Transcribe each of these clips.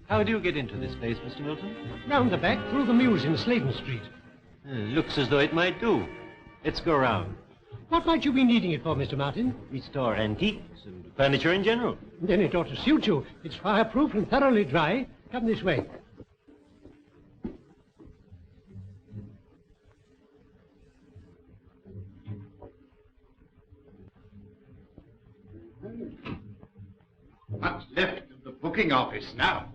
How do you get into this place, Mr. Milton? Round the back, through the mews in Sladen Street. Looks as though it might do. Let's go round. What might you be needing it for, Mr. Martin? We store antiques and furniture in general. Then it ought to suit you. It's fireproof and thoroughly dry. Come this way. What's left of the booking office now?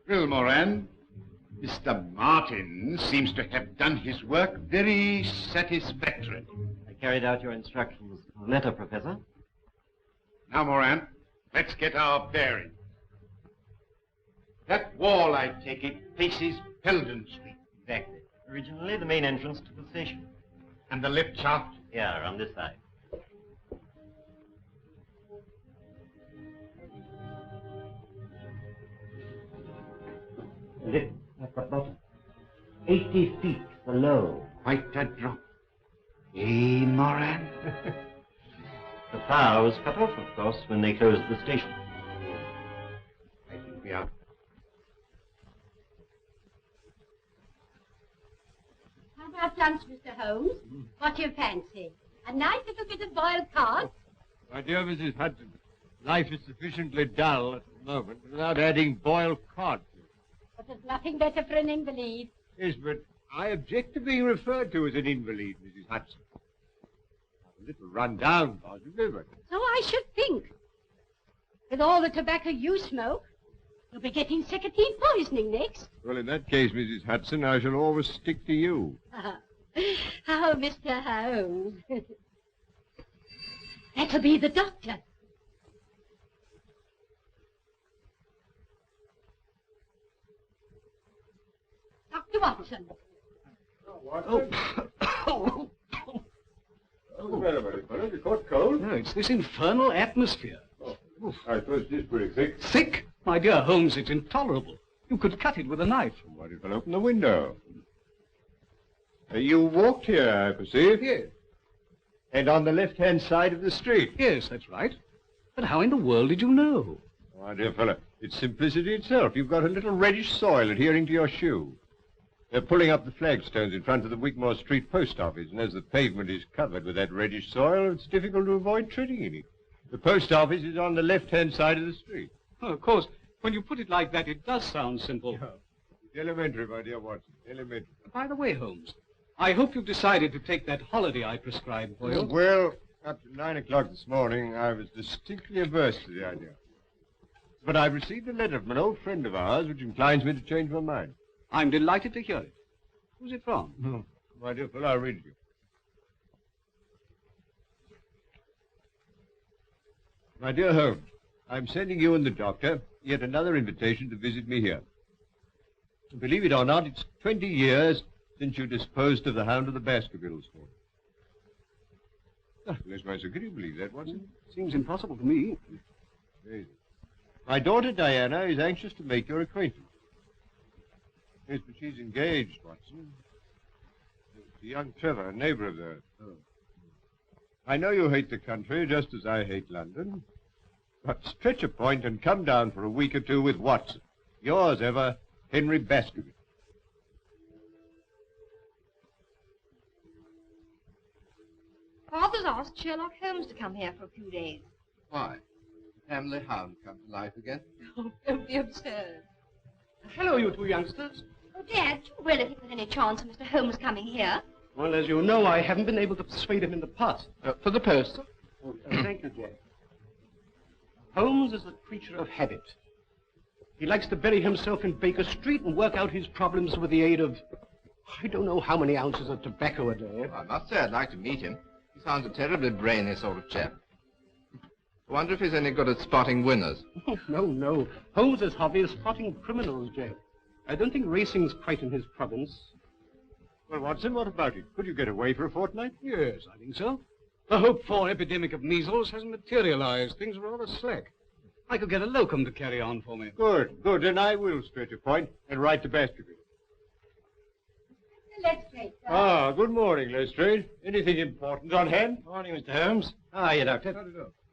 Well, Moran, Mr. Martin seems to have done his work very satisfactorily. I carried out your instructions in the letter, Professor. Now, Moran, let's get our bearings. That wall, I take it, faces Peldon Street. Exactly. Originally the main entrance to the station. And the lift shaft? Here, on this side. Lift at the bottom. 80 feet below. Quite a drop. Eh, Moran? The power was cut off, of course, when they closed the station. I think we are. How about lunch, Mr. Holmes? What do you fancy? A nice little bit of boiled cod? My dear Mrs. Hudson, life is sufficiently dull at the moment without adding boiled cod. But there's nothing better for an invalid. Yes, but I object to being referred to as an invalid, Mrs. Hudson. A little run down, possibly, but... So I should think. With all the tobacco you smoke, you'll be getting nicotine poisoning next. Well, in that case, Mrs. Hudson, I shall always stick to you. Oh, Mr. Holmes. That'll be the doctor. Dr. Watson. Oh. Well, you caught cold? No, it's this infernal atmosphere. Oh, I suppose it is pretty thick. Thick? My dear Holmes, it's intolerable. You could cut it with a knife. What if I open the window? You walked here, I perceive. Yes. And on the left-hand side of the street. Yes, that's right. But how in the world did you know? Oh, my dear fellow, it's simplicity itself. You've got a little reddish soil adhering to your shoe. They're pulling up the flagstones in front of the Wigmore Street post office, and as the pavement is covered with that reddish soil, it's difficult to avoid treading in it. The post office is on the left-hand side of the street. Oh, of course, when you put it like that, it does sound simple. Yeah. It's elementary, my dear Watson, elementary. By the way, Holmes, I hope you've decided to take that holiday I prescribed for you. Well, up to 9 o'clock this morning, I was distinctly averse to the idea. But I've received a letter from an old friend of ours which inclines me to change my mind. I'm delighted to hear it. Who's it from? My dear fellow, I'll read it to you. My dear Holmes, I'm sending you and the doctor yet another invitation to visit me here. Believe it or not, it's 20 years since you disposed of the hound of the Baskervilles for me. Oh, bless my soul, can you believe that, Watson? Seems impossible to me. Amazing. My daughter Diana is anxious to make your acquaintance. Yes, but she's engaged, Watson. To young Trevor, a neighbor of theirs. Oh. I know you hate the country just as I hate London. But stretch a point and come down for a week or two with Watson. Yours ever, Henry Baskerville. Father's asked Sherlock Holmes to come here for a few days. Why? The family hound come to life again? Oh, don't be absurd. Hello, you two youngsters. Oh, Dad, do you really think there's any chance of Mr. Holmes coming here? Well, as you know, I haven't been able to persuade him in the past. For the post, sir? Oh, thank you, Jack. Holmes is a creature of habit. He likes to bury himself in Baker Street and work out his problems with the aid of, I don't know how many ounces of tobacco a day. I must say I'd like to meet him. He sounds a terribly brainy sort of chap. I wonder if he's any good at spotting winners. Oh, no. Holmes's hobby is spotting criminals, Jack. I don't think racing's quite in his province. Well, Watson, what about it? Could you get away for a fortnight? Yes, I think so. The hoped-for epidemic of measles hasn't materialized. Things are rather slack. I could get a locum to carry on for me. Good. And I will stretch a point and write to Baskerville. Lestrade, sir. Ah, good morning, Lestrade. Anything important on hand? Morning, Mr. Holmes. How are you, Doctor?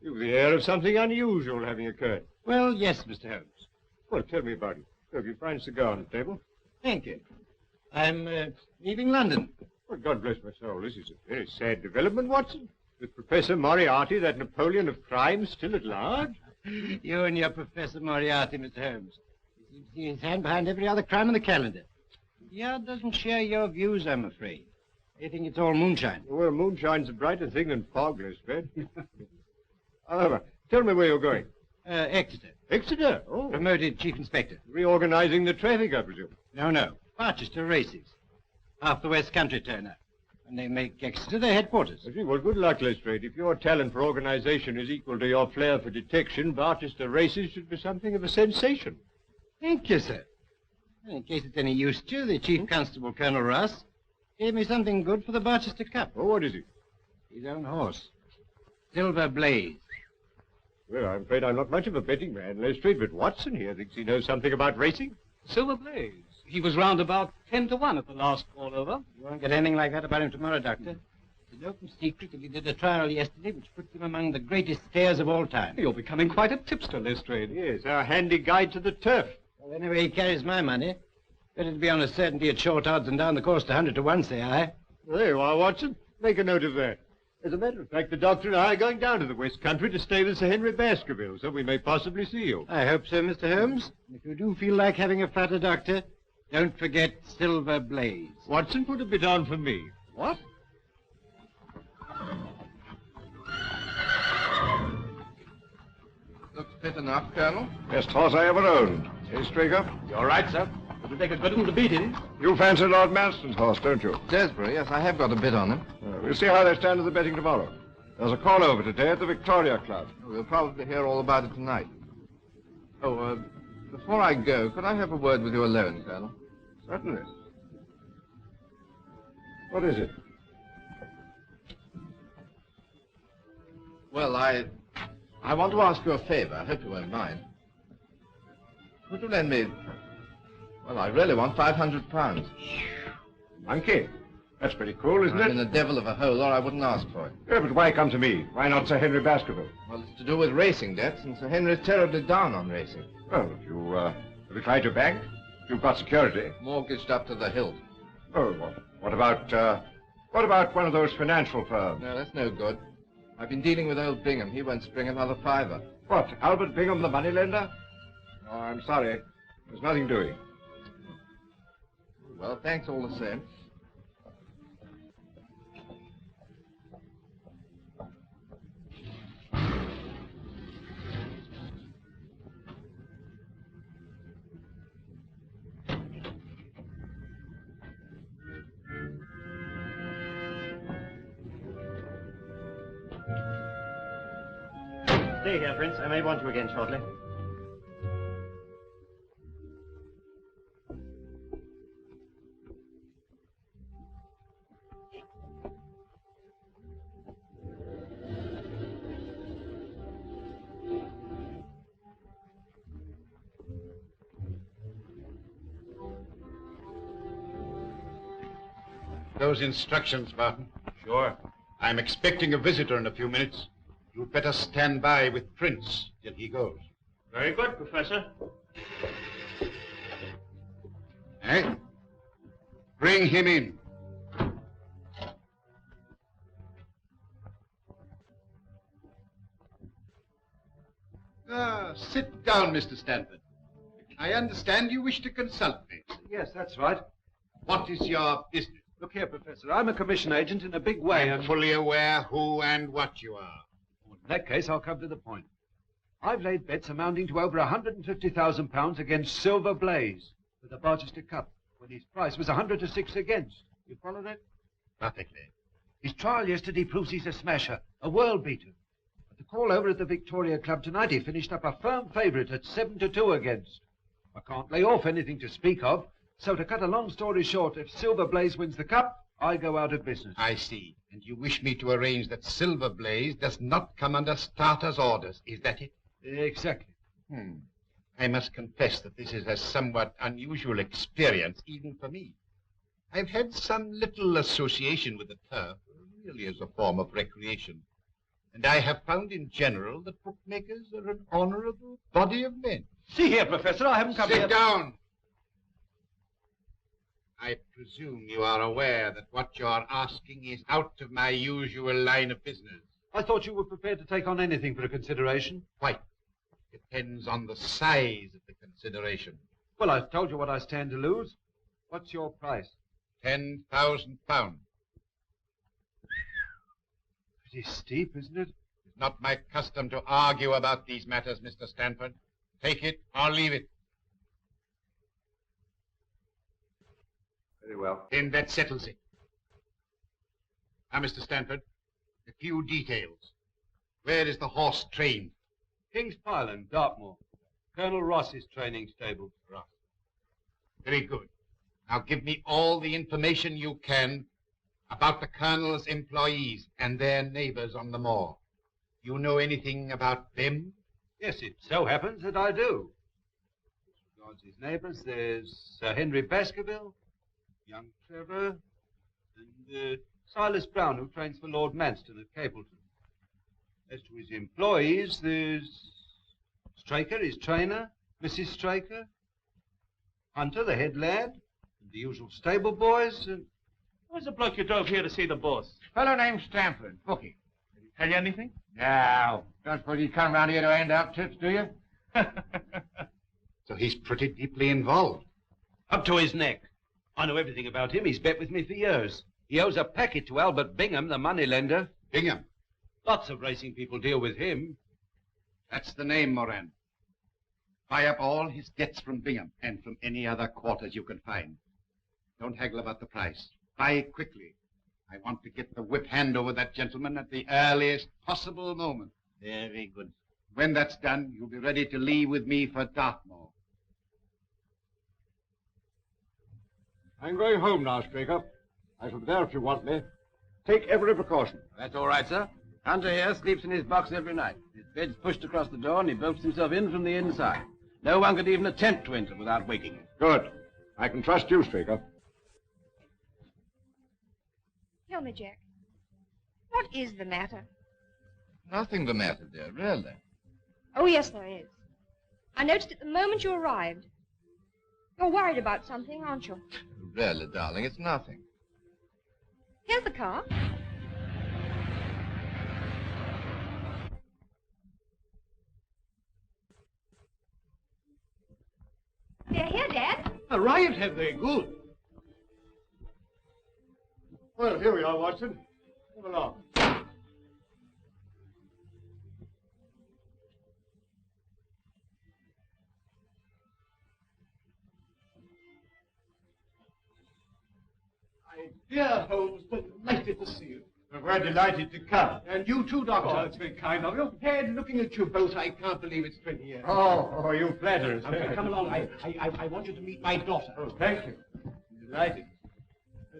You've the air of something unusual having occurred. Well, yes, Mr. Holmes. Well, tell me about it. Look, you find a cigar on the table. Thank you. I'm leaving London. Well, God bless my soul. This is a very sad development, Watson. With Professor Moriarty, that Napoleon of crime, still at large. You and your Professor Moriarty, Mr. Holmes. He seems to see his hand behind every other crime on the calendar. The Yard doesn't share your views, I'm afraid. They think it's all moonshine. Well, moonshine's a brighter thing than fog, Lestrade. However, tell me where you're going. Exeter. Exeter? Oh. Promoted Chief Inspector. Reorganizing the traffic, I presume. No. Barchester races. Half the West Country turn up. And they make Exeter their headquarters. I see. Well, good luck, Lestrade. If your talent for organization is equal to your flair for detection, Barchester races should be something of a sensation. Thank you, sir. In case it's any use to you, the Chief Constable, Colonel Ross, gave me something good for the Barchester Cup. Oh, what is it? His own horse. Silver Blaze. Well, I'm afraid I'm not much of a betting man, Lestrade, but Watson here thinks he knows something about racing. Silver Blaze. He was round about 10-1 at the last call over. You won't get anything like that about him tomorrow, Doctor. It's an open secret that he did a trial yesterday which puts him among the greatest stayers of all time. You're becoming quite a tipster, Lestrade. Yes, our handy guide to the turf. Well, anyway, he carries my money. Better to be on a certainty at short odds than down the course to 100-1, say I. There you are, Watson. Make a note of that. As a matter of fact, the doctor and I are going down to the West Country to stay with Sir Henry Baskerville, so we may possibly see you. I hope so, Mr. Holmes. If you do feel like having a fatter, Doctor, don't forget Silver Blaze. Watson, put a bit on for me. What? Looks fit enough, Colonel. Best horse I ever owned. Hey, Straker? You all right, sir? It'll take a good one to beat it. You fancy Lord Manston's horse, don't you? Desborough, yes, I have got a bit on him. We'll see how they stand at the betting tomorrow. There's a call over today at the Victoria Club. We'll probably hear all about it tonight. Oh, before I go, could I have a word with you alone, Colonel? Certainly. What is it? Well, I want to ask you a favor. I hope you won't mind. Could you lend me... Well, I really want £500. Monkey. That's pretty cool, isn't I'm it? in a devil of a hole, or I wouldn't ask for it. Yeah, but why come to me? Why not Sir Henry Baskerville? Well, it's to do with racing debts, and Sir Henry's terribly down on racing. Well, if you, have you tried your bank? You've got security. Mortgaged up to the hilt. Oh, well, what about one of those financial firms? No, that's no good. I've been dealing with old Bingham. He won't spring another fiver. What, Albert Bingham, the moneylender? Oh, I'm sorry. There's nothing doing. Well, thanks all the same. Stay here, Prince. I may want you again shortly. Those instructions, Barton. Sure. I'm expecting a visitor in a few minutes. You'd better stand by with Prince till he goes. Very good, Professor. Eh? Bring him in. down, Mr. Stanford. I understand you wish to consult me. Yes, that's right. What is your business? Look here, Professor, I'm a commission agent in a big way, I'm fully aware who and what you are. In that case, I'll come to the point. I've laid bets amounting to over £150,000 against Silver Blaze for the Barchester Cup, when his price was 100 to 6 against. You follow that? Perfectly. His trial yesterday proves he's a smasher, a world beater. At the call over at the Victoria Club tonight, he finished up a firm favourite at 7 to 2 against. I can't lay off anything to speak of, so to cut a long story short, if Silver Blaze wins the cup, I go out of business. I see. And you wish me to arrange that Silver Blaze does not come under starter's orders. Is that it? Exactly. I must confess that this is a somewhat unusual experience, even for me. I've had some little association with the turf, really as a form of recreation. And I have found in general that bookmakers are an honorable body of men. See here, Professor, I haven't come here... Sit down! I presume you are aware that what you're asking is out of my usual line of business. I thought you were prepared to take on anything for a consideration. Quite. Depends on the size of the consideration. Well, I've told you what I stand to lose. What's your price? £10,000. Pretty steep, isn't it? It's not my custom to argue about these matters, Mr. Stanford. Take it or leave it. Very well. Then that settles it. Now, Mr. Stanford, a few details. Where is the horse trained? King's Pyland, Dartmoor. Colonel Ross's training stable. Ross. Very good. Now give me all the information you can about the Colonel's employees and their neighbors on the moor. You know anything about them? Yes, it so happens that I do. As regards his neighbors, there's Sir Henry Baskerville, young Trevor, and Silas Brown, who trains for Lord Manston at Capleton. As to his employees, there's Straker, his trainer, Mrs. Straker, Hunter, the head lad, and the usual stable boys, and... Where's the bloke you drove here to see the boss? Fellow named Stamford, bookie. Did he tell you anything? No. Don't suppose you come round here to hand out tips, do you? So he's pretty deeply involved. Up to his neck. I know everything about him. He's bet with me for years. He owes a packet to Albert Bingham, the moneylender. Bingham. Lots of racing people deal with him. That's the name, Moran. Buy up all his debts from Bingham and from any other quarters you can find. Don't haggle about the price. Buy quickly. I want to get the whip hand over that gentleman at the earliest possible moment. Very good. When that's done, you'll be ready to leave with me for Dartmoor. I'm going home now, Straker. I shall be there if you want me. Take every precaution. That's all right, sir. Hunter here sleeps in his box every night. His bed's pushed across the door and he bolts himself in from the inside. No one could even attempt to enter without waking him. Good. I can trust you, Straker. Tell me, Jack, what is the matter? Nothing the matter, dear, really. Oh, yes, there is. I noticed it the moment you arrived. You're worried about something, aren't you? Really, darling, it's nothing. Here's the car. They're here, Dad. Arrived, have they? Good. Well, here we are, Watson. Come along. Dear Holmes, delighted to see you. We're delighted to come. And you too, Doctor. Oh, that's very kind of you. Dad, looking at you both, I can't believe it's 20 years. Oh, you flatter us. Now, come along. I want you to meet my daughter. Oh, thank you. Delighted.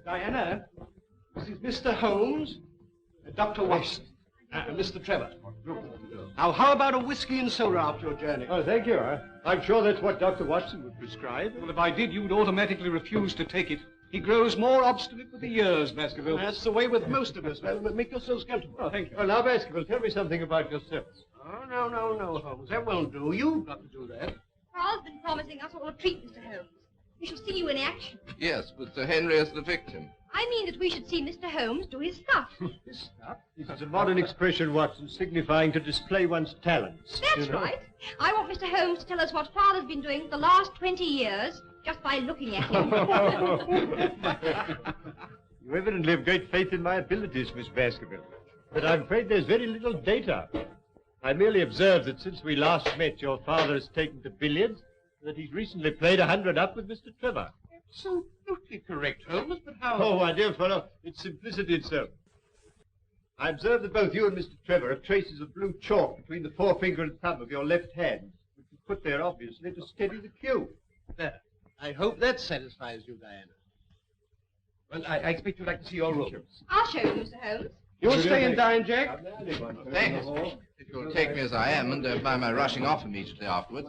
Diana, this is Mr. Holmes, Dr. Watson, Mr. Trevor. Now, how about a whiskey and soda after your journey? Oh, thank you. I'm sure that's what Dr. Watson would prescribe. Well, if I did, you'd automatically refuse to take it. He grows more obstinate with the years, Baskerville. That's the way with most of us. Well, make yourselves comfortable. Oh, thank you. Well, now, Baskerville, tell me something about yourself. Oh, no, Holmes. That won't do. You've got to do that. Carl's been promising us all a treat, Mr. Holmes. We shall see you in action. Yes, with Sir Henry as the victim. I mean that we should see Mr. Holmes do his stuff. This is a modern expression, Watson, signifying to display one's talents. That's right. I want Mr. Holmes to tell us what Father's been doing for the last 20 years, just by looking at him. You evidently have great faith in my abilities, Miss Baskerville. But I'm afraid there's very little data. I merely observed that since we last met, your father has taken to billiards, that he's recently played 100 up with Mr. Trevor. Absolutely correct, Holmes, but how... Oh, my dear fellow, it's simplicity itself. I observe that both you and Mr. Trevor have traces of blue chalk between the forefinger and thumb of your left hand, which is put there, obviously, to steady the cue. There. I hope that satisfies you, Diana. Well, I expect you'd like to see your rooms. I'll show you, Mr. Holmes. You'll stay and dine, Jack? Thanks. If you'll take me as I am and don't mind my rushing off immediately afterwards,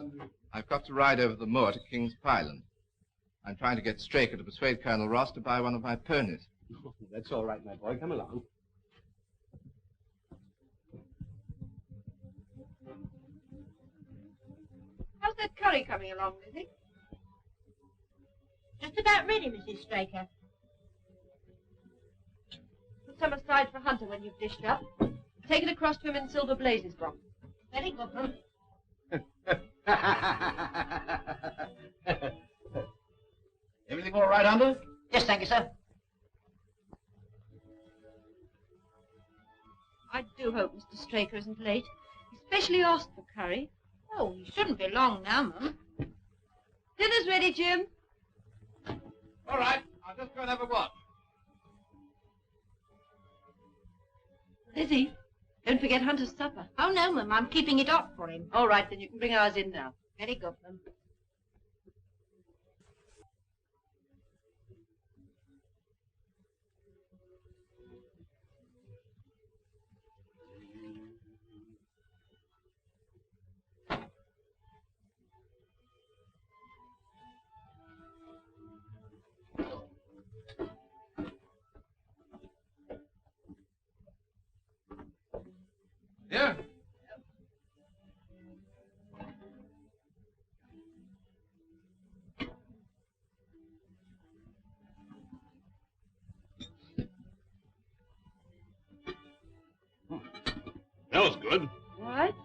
I've got to ride over the moor to King's Pyland. I'm trying to get Straker to persuade Colonel Ross to buy one of my ponies. Oh, that's all right, my boy. Come along. How's that curry coming along, Lizzie? Just about ready, Mrs. Straker. Put some aside for Hunter when you've dished up. Take it across to him in Silver Blaze's box. Very good. Everything all right, Hunter? Yes, thank you, sir. I do hope Mr. Straker isn't late. He specially asked for curry. Oh, he shouldn't be long now, Mum. Dinner's ready, Jim. All right, I'll just go and have a watch. Lizzie, don't forget Hunter's supper. Oh, no, Mum, I'm keeping it hot for him. All right, then you can bring ours in now. Very good, Mum. Yeah. That was good. All right?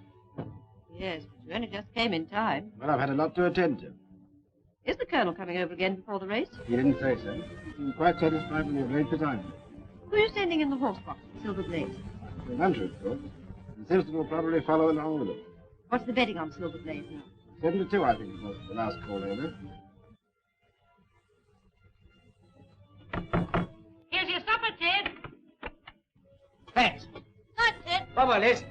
Yes, but you only just came in time. Well, I've had a lot to attend to. Is the Colonel coming over again before the race? He didn't say so. I'm quite satisfied when you've laid the time. Who are you sending in the horse box at Silver Blaze? The Hunter, of course. And Simpson will probably follow along with it. What's the betting on Silver Blaze now? 7-2, I think it was, the last call over. Here's your supper, Ted. Thanks. Night, Ted. Bye-bye, Liz.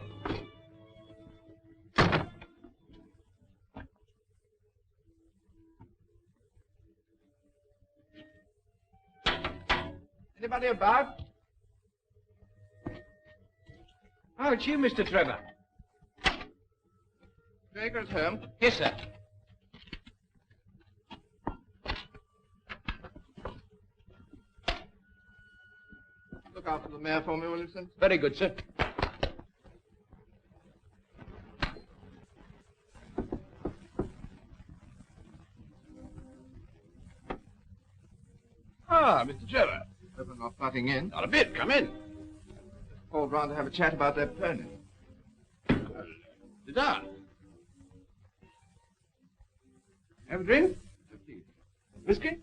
Anybody about? Oh, it's you, Mr. Trevor. Straker at home? Yes, sir. Look out for the mare for me, will you, sir? Very good, sir. Ah, Mr. Trevor. Trevor not butting in. Not a bit. Come in. Called round to have a chat about their pony. Sit down. Have a drink? Please. Whiskey?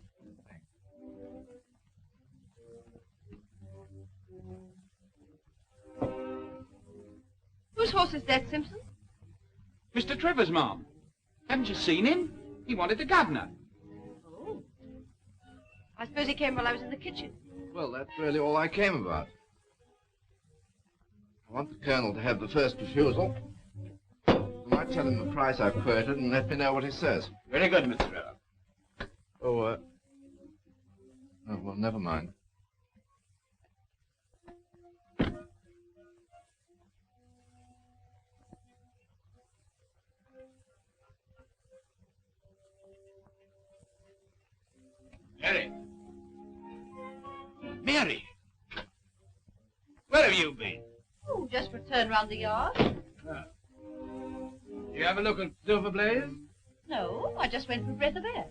Whose horse is that, Simpson? Mr. Trevor's, Ma'am. Haven't you seen him? He wanted the governor. Oh. I suppose he came while I was in the kitchen. Well, that's really all I came about. I want the Colonel to have the first refusal. I might tell him the price I've quoted and let me know what he says. Very good, Mr. Trevor. Oh, well, never mind. Mary. Mary. Where have you been? Oh, just returned round the yard. You have a look at Silver Blaze? No, I just went for a breath of air.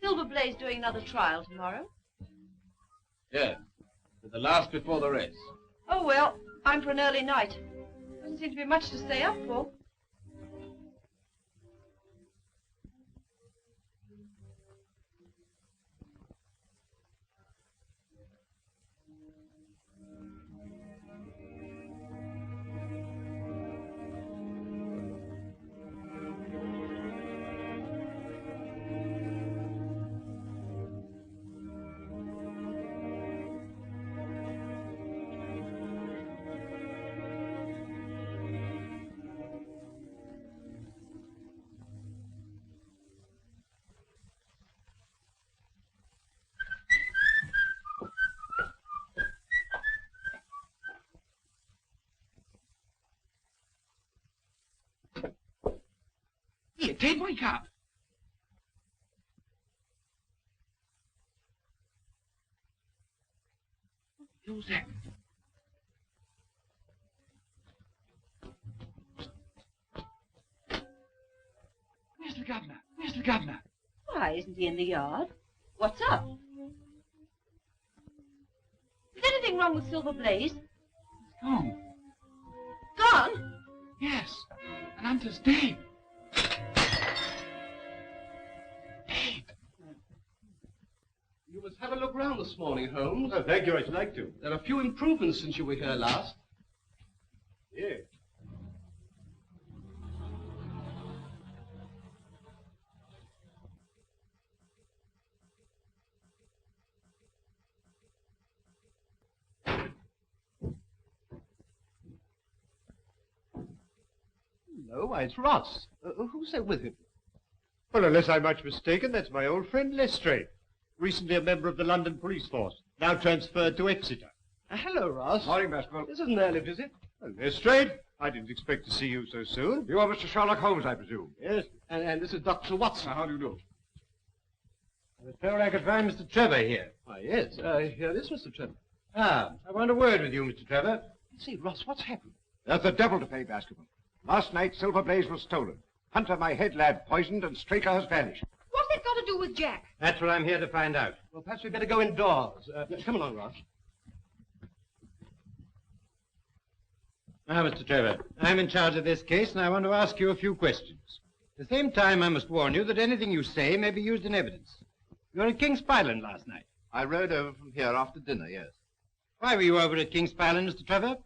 Silver Blaze doing another trial tomorrow? Yes, but the last before the race. Oh, well, I'm for an early night. Doesn't seem to be much to stay up for. Here, take my cup. Who's that? Where's the governor? Where's the governor? Why, isn't he in the yard? What's up? Is anything wrong with Silver Blaze? He's gone. Gone? Yes, and Hunter's dead. You must have a look round this morning, Holmes. Oh, thank you, I should like to. There are a few improvements since you were here last. Yes. No, why, it's Ross. Who's there with him? Well, unless I'm much mistaken, that's my old friend Lestrade. Recently a member of the London police force, now transferred to Exeter. Hello, Ross. Morning, Baskerville. This is an early visit. Well, Lestrade, I didn't expect to see you so soon. You are Mr. Sherlock Holmes, I presume? Yes, and this is Dr. Watson. How do you do? I was told I could find Mr. Trevor here. Ah, yes, here is Mr. Trevor. Ah, I want a word with you, Mr. Trevor. See, Ross, what's happened? There's the devil to pay, Baskerville. Last night, Silver Blaze was stolen. Hunter, my head lad, poisoned, and Straker has vanished. What's it got to do with Jack? That's what I'm here to find out. Well, perhaps we'd better go indoors. Come along, Ross. Now, Mr. Trevor, I'm in charge of this case, and I want to ask you a few questions. At the same time, I must warn you that anything you say may be used in evidence. You were at King's Island last night. I rode over from here after dinner, yes. Why were you over at King's Island, Mr. Trevor?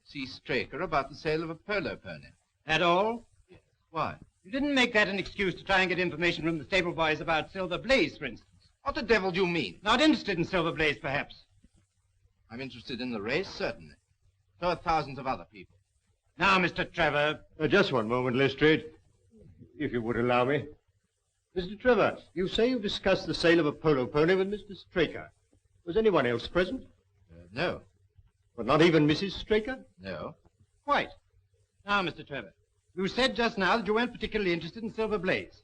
See Straker about the sale of a polo pony. At all? Yes. Why? You didn't make that an excuse to try and get information from the stable boys about Silver Blaze, for instance. What the devil do you mean? Not interested in Silver Blaze, perhaps. I'm interested in the race, certainly. So are thousands of other people. Now, Mr. Trevor. Just one moment, Lestrade, if you would allow me. Mr. Trevor, you say you discussed the sale of a polo pony with Mr. Straker. Was anyone else present? No. But not even Mrs. Straker? No. Quite. Now, Mr. Trevor, you said just now that you weren't particularly interested in Silver Blaze.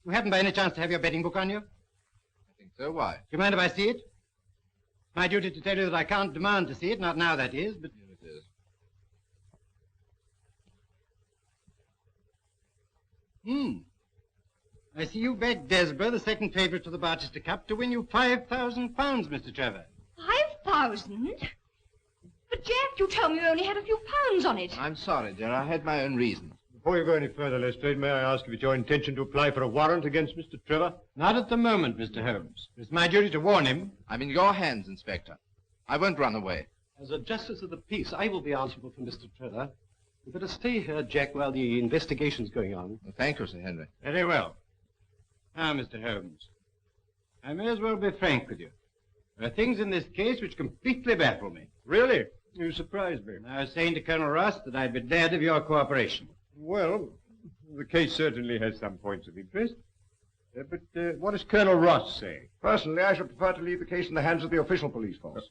You happen by any chance to have your betting book on you? I think so. Why? Do you mind if I see it? It's my duty to tell you that I can't demand to see it, not now, that is, but... Here it is. I see you backed Desborough, the second favourite to the Barchester Cup, to win you £5,000, Mr. Trevor. 5,000? But, Jack, you told me you only had a few pounds on it. I'm sorry, dear. I had my own reasons. Before you go any further, Lestrade, may I ask if it's your intention to apply for a warrant against Mr. Trevor? Not at the moment, Mr. Holmes. It's my duty to warn him. I'm in your hands, Inspector. I won't run away. As a justice of the peace, I will be answerable for Mr. Trevor. You better stay here, Jack, while the investigation's going on. Well, thank you, Sir Henry. Very well. Now, Mr. Holmes, I may as well be frank with you. There are things in this case which completely baffle me. Really? You surprise me. I was saying to Colonel Ross that I'd be glad of your cooperation. Well, the case certainly has some points of interest. But what does Colonel Ross say? Personally, I should prefer to leave the case in the hands of the official police force.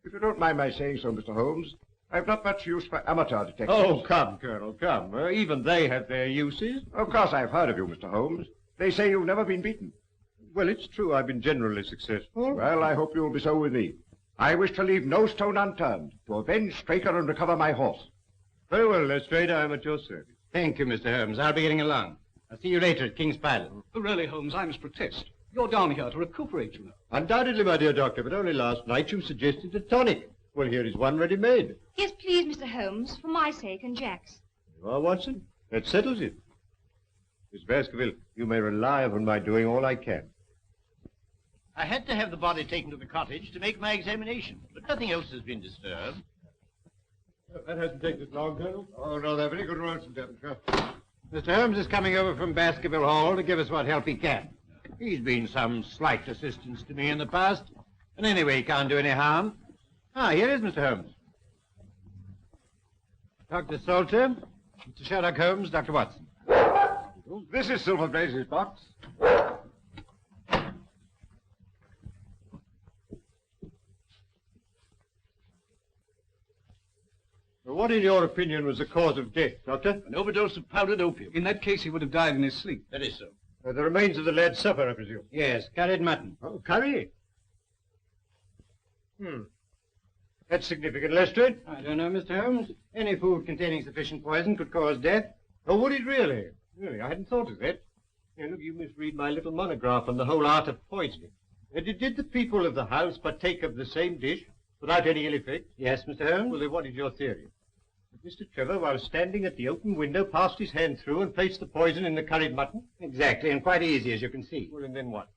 If you don't mind my saying so, Mr. Holmes, I've not much use for amateur detectives. Oh, come, Colonel, come. Even they have their uses. Of course I've heard of you, Mr. Holmes. They say you've never been beaten. Well, it's true I've been generally successful. Well, I hope you'll be so with me. I wish to leave no stone unturned to avenge Straker and recover my horse. Very well, Lestrade, I am at your service. Thank you, Mr. Holmes. I'll be getting along. I'll see you later at King's Island. Really, Holmes, I must protest. You're down here to recuperate, you know. Undoubtedly, my dear doctor, but only last night you suggested a tonic. Well, here is one ready-made. Yes, please, Mr. Holmes, for my sake and Jack's. You are, Watson. That settles it. Miss Baskerville, you may rely upon my doing all I can. I had to have the body taken to the cottage to make my examination, but nothing else has been disturbed. That hasn't taken us long, Colonel. Oh, no, they're very good roads in Devonshire. Mr. Holmes is coming over from Baskerville Hall to give us what help he can. He's been some slight assistance to me in the past, and anyway, he can't do any harm. Ah, here is Mr. Holmes. Dr. Salter, Mr. Sherlock Holmes, Dr. Watson. This is Silver Blaze's box. What, in your opinion, was the cause of death, Doctor? An overdose of powdered opium. In that case, he would have died in his sleep. That is so. The remains of the lad's supper, I presume. Yes, curried mutton. Oh, curry? That's significant, Lestrade. I don't know, Mr. Holmes. Any food containing sufficient poison could cause death. Oh, would it really? Really, I hadn't thought of that. Now, look, you misread my little monograph on the whole art of poisoning. Did the people of the house partake of the same dish without any ill effect? Yes, Mr. Holmes. Well, then what is your theory? That Mr. Trevor, while standing at the open window, passed his hand through and placed the poison in the curried mutton? Exactly, and quite easy, as you can see. Well, and then what?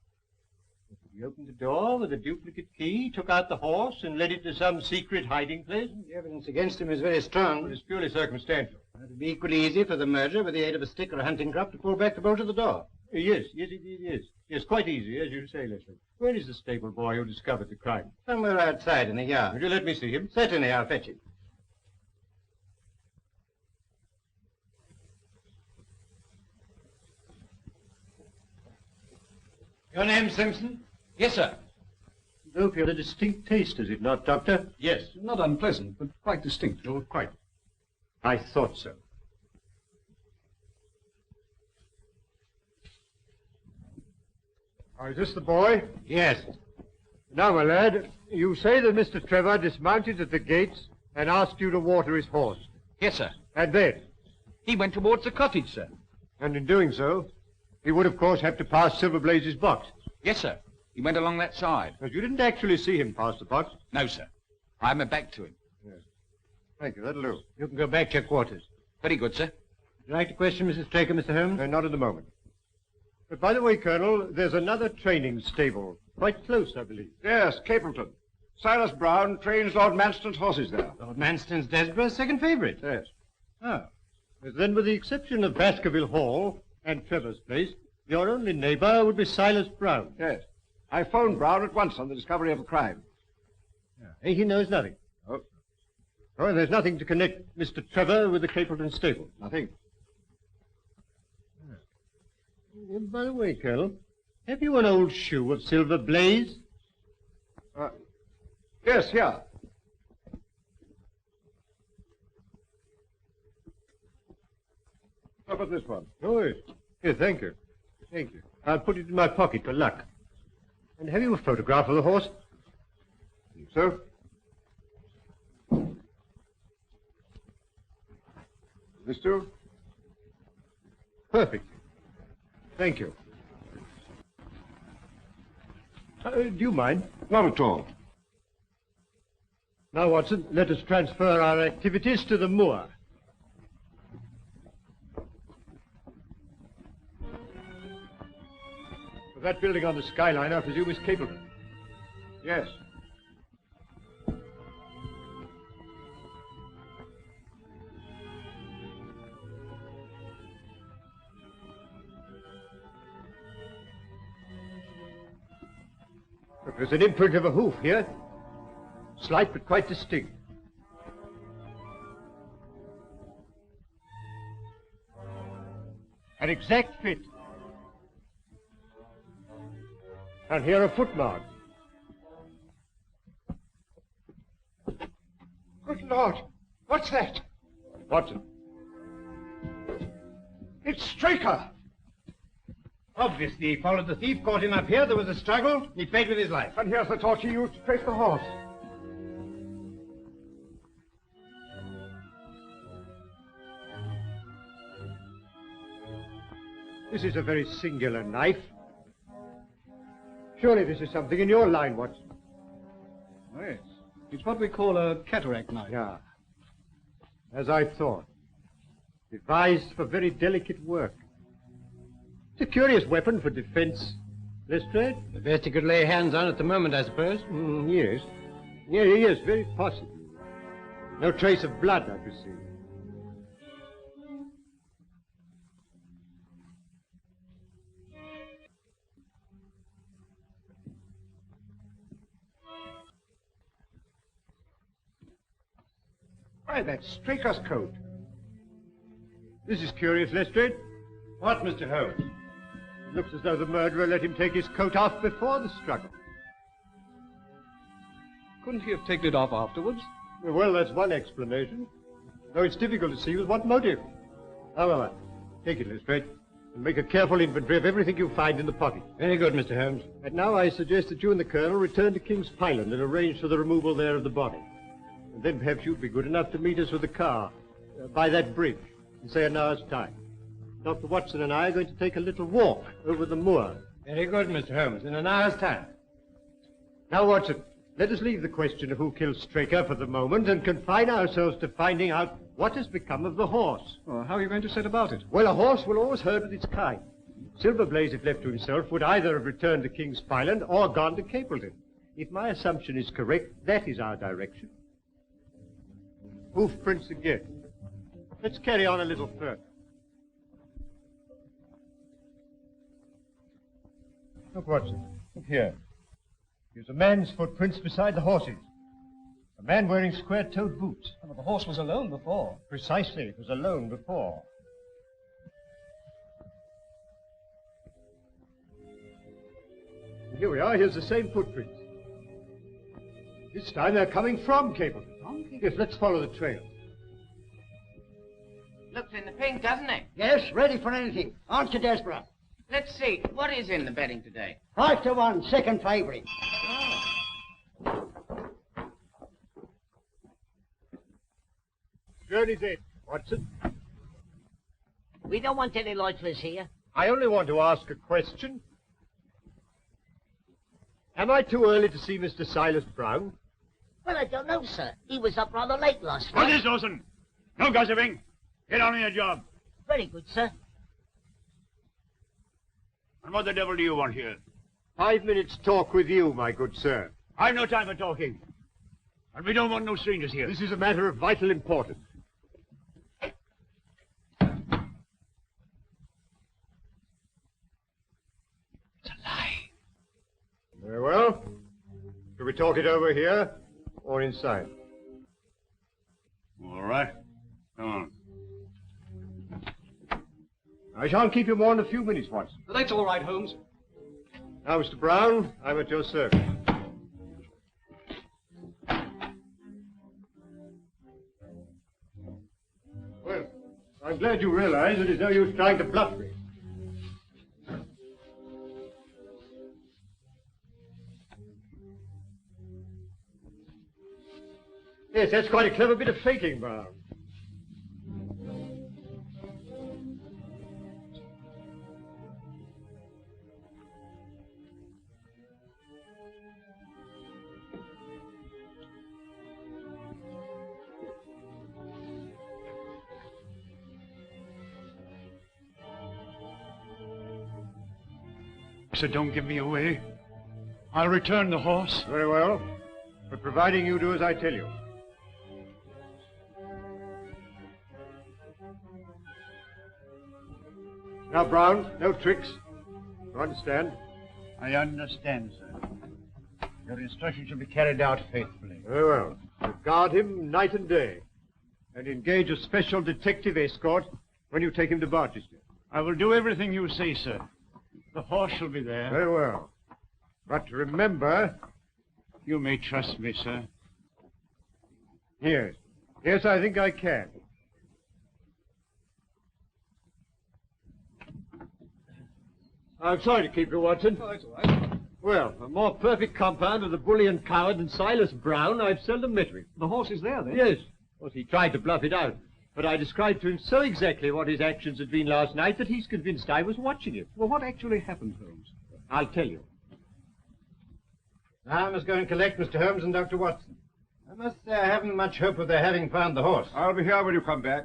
He opened the door with a duplicate key, took out the horse, and led it to some secret hiding place? The evidence against him is very strong. Well, it's purely circumstantial. It would be equally easy for the murderer, with the aid of a stick or a hunting crop, to pull back the bolt of the door. Yes, it is. Yes, quite easy, as you say, Leslie. Where is the stable boy who discovered the crime? Somewhere outside in the yard. Would you let me see him? Certainly, I'll fetch him. Your name, Simpson? Yes, sir. Opium, a distinct taste, is it not, Doctor? Yes, not unpleasant, but quite distinct. Oh, quite. I thought so. Oh, is this the boy? Yes. Now, my lad, you say that Mr. Trevor dismounted at the gates and asked you to water his horse. Yes, sir. And then? He went towards the cottage, sir. And in doing so, he would, of course, have to pass Silver Blaze's box. Yes, sir. He went along that side. But you didn't actually see him pass the box? No, sir. I had my back to him. Yes. Thank you, that'll do. You can go back to your quarters. Very good, sir. Would you like to question Mrs. Straker, Mr. Holmes? Not at the moment. But by the way, Colonel, there's another training stable. Quite close, I believe. Yes, Capleton. Silas Brown trains Lord Manston's horses there. Lord Manston's Desborough's second favourite. Yes. Oh. Then, with the exception of Baskerville Hall and Trevor's place, your only neighbour would be Silas Brown. Yes. I phoned Brown at once on the discovery of the crime. He knows nothing. Oh. Oh, and there's nothing to connect Mr. Trevor with the Capleton stable. Nothing. By the way, Colonel, have you an old shoe of Silver Blaze? Yes, here. How about this one? Oh, yes. Here, thank you. Thank you. I'll put it in my pocket for luck. And have you a photograph of the horse? So? This too? Perfect. Thank you. Do you mind? Not at all. Now, Watson, let us transfer our activities to the moor. That building on the skyline, I presume, is Capleton. Yes. Look, there's an imprint of a hoof here. Slight, but quite distinct. An exact fit. And here are footmarks. Good Lord! What's that? Watson. It's Straker! Obviously, he followed the thief, caught him up here, there was a struggle, he paid with his life. And here's the torch he used to trace the horse. This is a very singular knife. Surely this is something in your line, Watson. Oh, yes. It's what we call a cataract knife. Yeah. As I thought. Devised for very delicate work. It's a curious weapon for defense. Lestrade? The best you could lay hands on at the moment, I suppose. Yes. Yes, very possibly. No trace of blood, I perceive. Why, that's Straker's coat. This is curious, Lestrade. What, Mr. Holmes? It looks as though the murderer let him take his coat off before the struggle. Couldn't he have taken it off afterwards? Well, that's one explanation. Though it's difficult to see with what motive. However, take it, Lestrade, and make a careful inventory of everything you find in the pocket. Very good, Mr. Holmes. And now I suggest that you and the Colonel return to King's Pyland and arrange for the removal there of the body. And then perhaps you'd be good enough to meet us with a car by that bridge in, say, an hour's time. Dr. Watson and I are going to take a little walk over the moor. Very good, Mr. Holmes. In an hour's time. Now, Watson, let us leave the question of who killed Straker for the moment and confine ourselves to finding out what has become of the horse. Oh, how are you going to set about it? Well, a horse will always herd with its kind. Silverblaze, if left to himself, would either have returned to King's Pyland or gone to Capleton. If my assumption is correct, that is our direction. Hoof prints again. Let's carry on a little further. Look, Watson. Look here. There's a man's footprints beside the horse's. A man wearing square-toed boots. Oh, the horse was alone before. Precisely. It was alone before. Here we are. Here's the same footprints. This time they're coming from Capleton. Yes, let's follow the trail. Looks in the pink, doesn't it? Yes, ready for anything. Aren't you desperate? Let's see. What is in the betting today? 5-1, second favourite. Journey's in, Watson. We don't want any lifeless here. I only want to ask a question. Am I too early to see Mr. Silas Brown? Well, I don't know, sir. He was up rather late last What night. is Dawson? No gossiping. Get on with your job. Very good, sir. And what the devil do you want here? 5 minutes' talk with you, my good sir. I've no time for talking. And we don't want no strangers here. This is a matter of vital importance. It's a lie. Very well. Shall we talk it over here or inside? All right. Come on. I shan't keep you more than a few minutes, Watson. That's all right, Holmes. Now, Mr. Brown, I'm at your service. Well, I'm glad you realize that it's no use trying to bluff me. Yes, that's quite a clever bit of faking, Brown. So don't give me away. I'll return the horse. Very well, but providing you do as I tell you. Now, Brown, no tricks. You understand? I understand, sir. Your instructions shall be carried out faithfully. Very well. You guard him night and day, and engage a special detective escort when you take him to Barchester. I will do everything you say, sir. The horse shall be there. Very well. But remember... You may trust me, sir. Yes. Yes, I think I can. I'm sorry to keep you, Watson. Oh, that's all right. Well, a more perfect compound of the bully and coward than Silas Brown I've seldom met with. The horse is there, then? Yes. Of course, he tried to bluff it out. But I described to him so exactly what his actions had been last night that he's convinced I was watching him. Well, what actually happened, Holmes? I'll tell you. Now I must go and collect Mr. Holmes and Dr. Watson. I must say I haven't much hope of their having found the horse. I'll be here when you come back.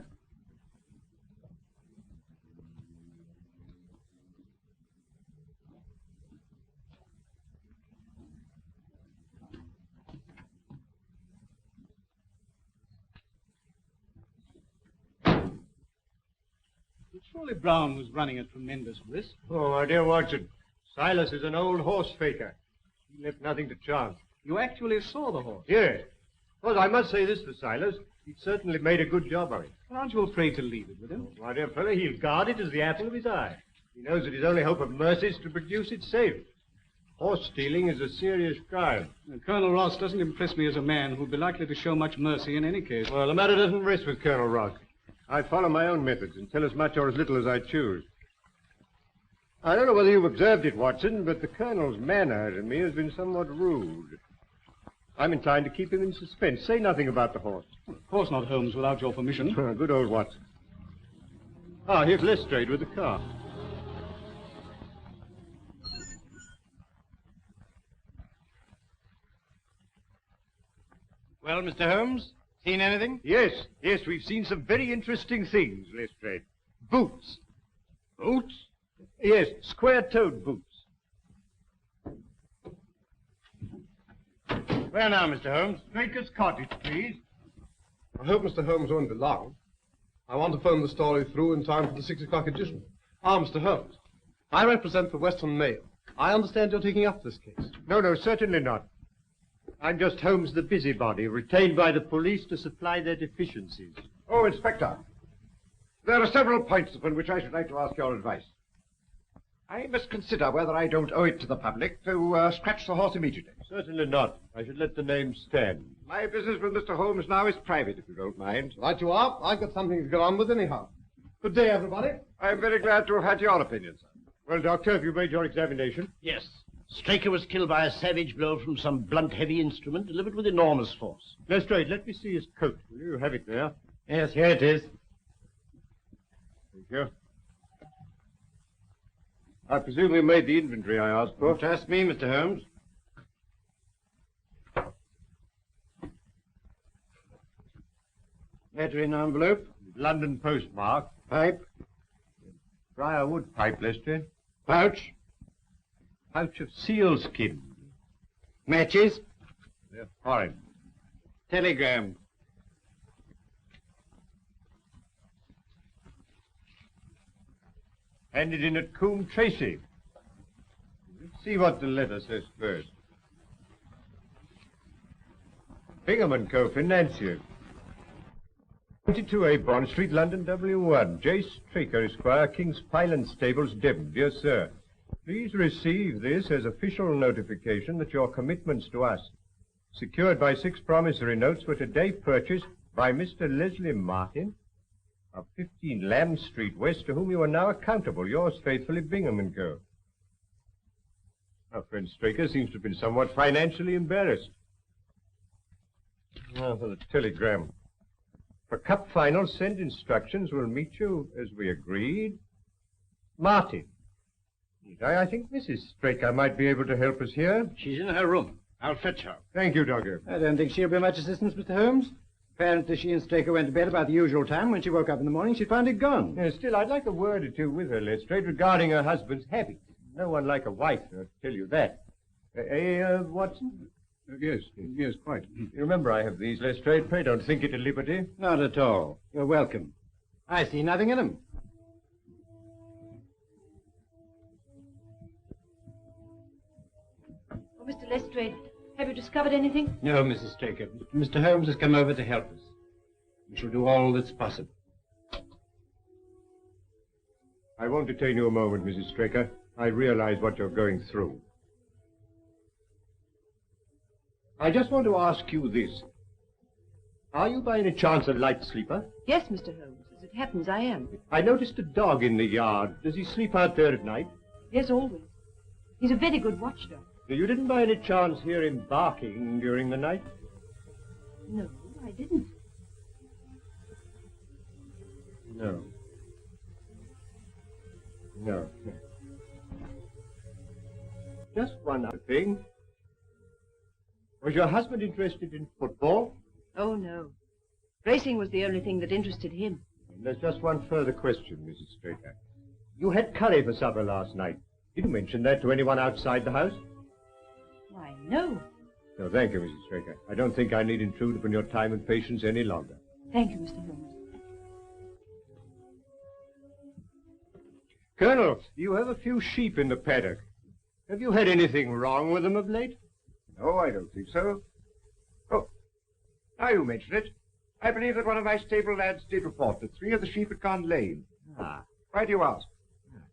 Surely Brown was running a tremendous risk. Oh, my dear Watson, Silas is an old horse faker. He left nothing to chance. You actually saw the horse? Yes. Well, I must say this for Silas. He certainly made a good job of it. Aren't you afraid to leave it with him? My dear fellow, he'll guard it as the apple of his eye. He knows that his only hope of mercy is to produce it safe. Horse stealing is a serious crime. Colonel Ross doesn't impress me as a man who'd be likely to show much mercy in any case. Well, the matter doesn't rest with Colonel Ross. I follow my own methods and tell as much or as little as I choose. I don't know whether you've observed it, Watson, but the Colonel's manner to me has been somewhat rude. I'm inclined to keep him in suspense. Say nothing about the horse. Of course not, Holmes, without your permission. Good old Watson. Ah, here's Lestrade with the car. Well, Mr. Holmes, seen anything? Yes, we've seen some very interesting things, Lestrade. Boots. Boots? Yes, square-toed boots. Where now, Mr. Holmes? Straker's cottage, please. I hope Mr. Holmes won't be long. I want to phone the story through in time for the 6 o'clock edition. Ah, Mr. Holmes, I represent the Western Mail. I understand you're taking up this case. No, certainly not. I'm just Holmes the busybody, retained by the police to supply their deficiencies. Oh, Inspector, there are several points upon which I should like to ask your advice. I must consider whether I don't owe it to the public to scratch the horse immediately. Certainly not. I should let the name stand. My business with Mr. Holmes now is private, if you don't mind. Right you are. I've got something to go on with anyhow. Good day, everybody. I'm very glad to have had your opinion, sir. Well, Doctor, have you made your examination? Yes. Straker was killed by a savage blow from some blunt, heavy instrument delivered with enormous force. Lestrade, let me see his coat. Will you have it there? Yes, here it is. Thank you. I presume you made the inventory I asked for. Trust me, Mr. Holmes. Letter in envelope. London postmark. Pipe. Briarwood pipe, Lestrade. Pouch. Pouch of sealskin. Matches. They're foreign. Telegram. Handed in at Coombe Tracy. Let's see what the letter says first. Bingham & Co. Financier. 22A Bond Street, London, W1. J. Straker, Esquire, King's Pyland Stables, Devon. Dear Sir, please receive this as official notification that your commitments to us, secured by 6 promissory notes, were today purchased by Mr. Leslie Martin of 15 Lamb Street West, to whom you are now accountable. Yours faithfully, Bingham & Co. Our friend Straker seems to have been somewhat financially embarrassed. Now for the telegram. For cup final, send instructions. Will meet you as we agreed. Martin. I think Mrs. Straker might be able to help us here. She's in her room. I'll fetch her. Thank you, Doctor. I don't think she'll be much assistance, Mr. Holmes. Apparently she and Straker went to bed about the usual time. When she woke up in the morning, she found it gone. Still, I'd like a word or two with her, Lestrade, regarding her husband's habits. No one like a wife, I'll tell you that. Watson? Yes, quite. You remember I have these, Lestrade. Pray don't think it a liberty. Not at all. You're welcome. I see nothing in them. Oh, Mr. Lestrade, have you discovered anything? No, Mrs. Straker. Mr. Holmes has come over to help us. We shall do all that's possible. I won't detain you a moment, Mrs. Straker. I realize what you're going through. I just want to ask you this. Are you by any chance a light sleeper? Yes, Mr. Holmes. As it happens, I am. I noticed a dog in the yard. Does he sleep out there at night? Yes, always. He's a very good watchdog. You didn't by any chance hear him barking during the night? No, I didn't. No. Just one other thing. Was your husband interested in football? Oh, no. Racing was the only thing that interested him. And there's just one further question, Mrs. Straker. You had curry for supper last night. Did you mention that to anyone outside the house? Why, no. No, thank you, Mrs. Straker. I don't think I need intrude upon your time and patience any longer. Thank you, Mr. Holmes. Colonel, you have a few sheep in the paddock. Have you had anything wrong with them of late? No, I don't think so. Oh, now you mention it. I believe that one of my stable lads did report that 3 of the sheep had gone lame. Ah. Why do you ask?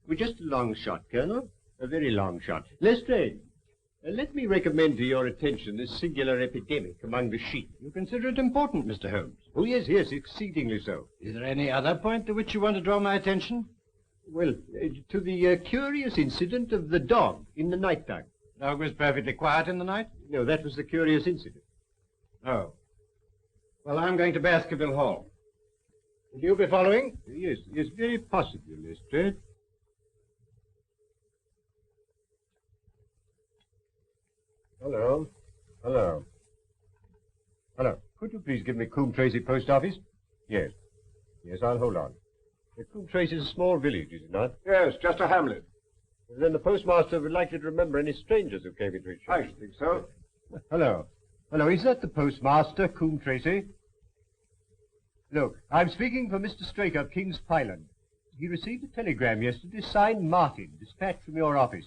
Well, just a long shot, Colonel. A very long shot. Lestrade, let me recommend to your attention this singular epidemic among the sheep. You consider it important, Mr. Holmes? Oh, yes, yes, exceedingly so. Is there any other point to which you want to draw my attention? Well, to the curious incident of the dog in the night time. The dog was perfectly quiet in the night? No, that was the curious incident. Oh. Well, I'm going to Baskerville Hall. Will you be following? Yes, yes, very possibly, Lestrade. Hello. Hello. Hello. Could you please give me Coombe Tracy Post Office? Yes. Yes, I'll hold on. Coombe Tracy is a small village, is it not? Yes, just a hamlet. Then the postmaster would likely to remember any strangers who came into his shop. I should think so. Hello. Hello, is that the postmaster, Coombe Tracy? Look, I'm speaking for Mr. Straker of King's Pyland. He received a telegram yesterday signed Martin, dispatched from your office.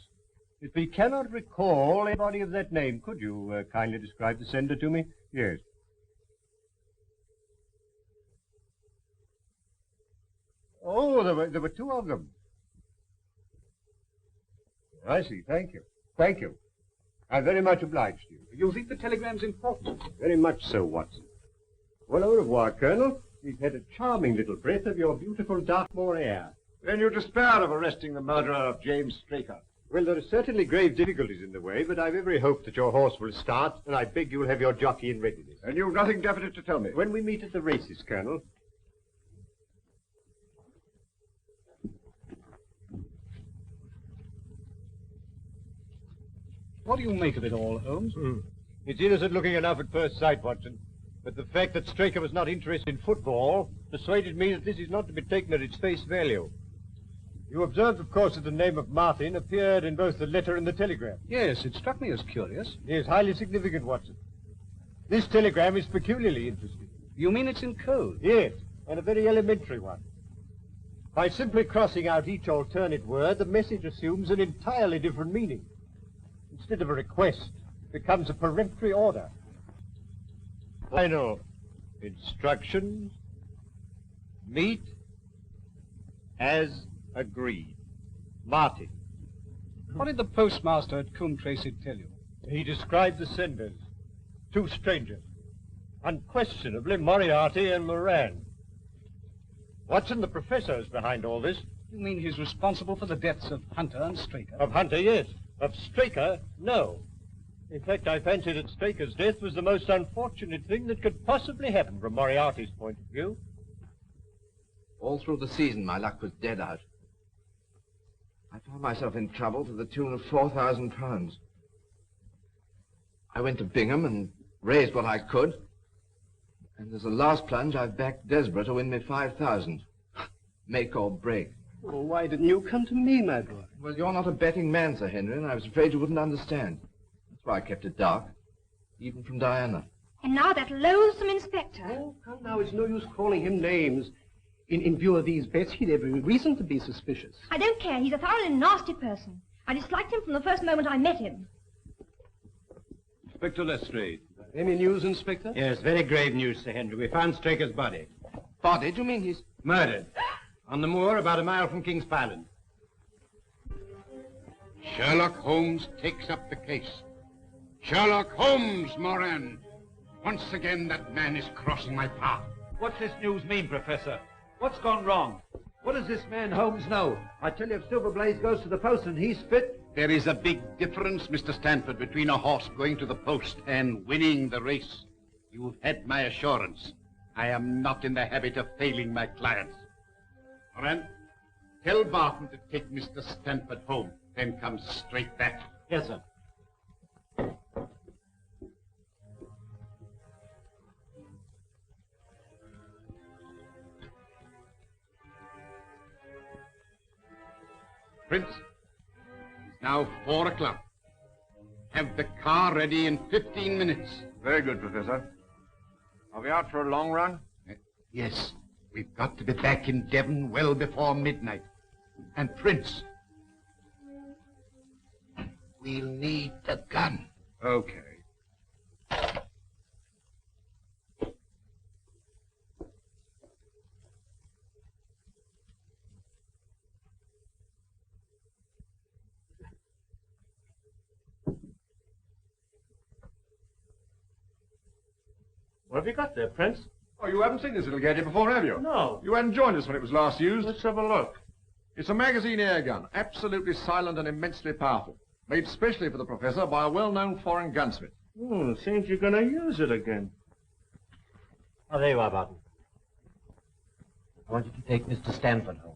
If he cannot recall anybody of that name, could you kindly describe the sender to me? Yes. Oh, there were 2 of them. I see. Thank you. Thank you. I'm very much obliged to you. You think the telegram's important? Very much so, Watson. Well, au revoir, Colonel. We've had a charming little breath of your beautiful Dartmoor air. Then you despair of arresting the murderer of James Straker? Well, there are certainly grave difficulties in the way, but I've every hope that your horse will start, and I beg you'll have your jockey in readiness. And you've nothing definite to tell me? When we meet at the races, Colonel. What do you make of it all, Holmes? It's innocent looking enough at first sight, Watson. But the fact that Straker was not interested in football persuaded me that this is not to be taken at its face value. You observed, of course, that the name of Martin appeared in both the letter and the telegram. Yes, it struck me as curious. It is highly significant, Watson. This telegram is peculiarly interesting. You mean it's in code? Yes, and a very elementary one. By simply crossing out each alternate word, the message assumes an entirely different meaning. Instead of a request, it becomes a peremptory order. Final instructions. Meet as agreed. Martin. What did the postmaster at Coombe Tracy tell you? He described the senders. 2 strangers. Unquestionably Moriarty and Moran. Watson, the professor, is behind all this. You mean he's responsible for the deaths of Hunter and Straker? Of Hunter, yes. Of Straker, no. In fact, I fancy that Straker's death was the most unfortunate thing that could possibly happen from Moriarty's point of view. All through the season, my luck was dead out. I found myself in trouble to the tune of £4,000. I went to Bingham and raised what I could. And as a last plunge, I've backed Desborough to win me 5,000. Make or break. Well, why didn't you come to me, my boy? Well, you're not a betting man, Sir Henry, and I was afraid you wouldn't understand. That's why I kept it dark, even from Diana. And now that loathsome inspector. Oh, come now, it's no use calling him names. In view of these bets, he'd every reason to be suspicious. I don't care. He's a thoroughly nasty person. I disliked him from the first moment I met him. Inspector Lestrade. Any news, Inspector? Yes, very grave news, Sir Henry. We found Straker's body. Body? Do you mean he's... Murdered. On the moor about a mile from King's Pyland. Sherlock Holmes takes up the case. Sherlock Holmes, Moran. Once again, that man is crossing my path. What's this news mean, Professor? What's gone wrong? What does this man Holmes know? I tell you, if Silver Blaze goes to the post and he's fit... There is a big difference, Mr. Stanford, between a horse going to the post and winning the race. You've had my assurance. I am not in the habit of failing my clients. Moran, tell Barton to take Mr. Stanford home, then come straight back. Yes, sir. Prince, it's now 4 o'clock. Have the car ready in 15 minutes. Very good, Professor. Are we out for a long run? Yes. We've got to be back in Devon well before midnight. And Prince, we'll need the gun. Okay. What have you got there, Prince? Oh, you haven't seen this little gadget before, have you? No. You hadn't joined us when it was last used. Let's have a look. It's a magazine air gun, absolutely silent and immensely powerful. Made specially for the Professor by a well-known foreign gunsmith. Seems you're going to use it again. Oh, there you are, Barton. I want you to take Mr. Stanford home.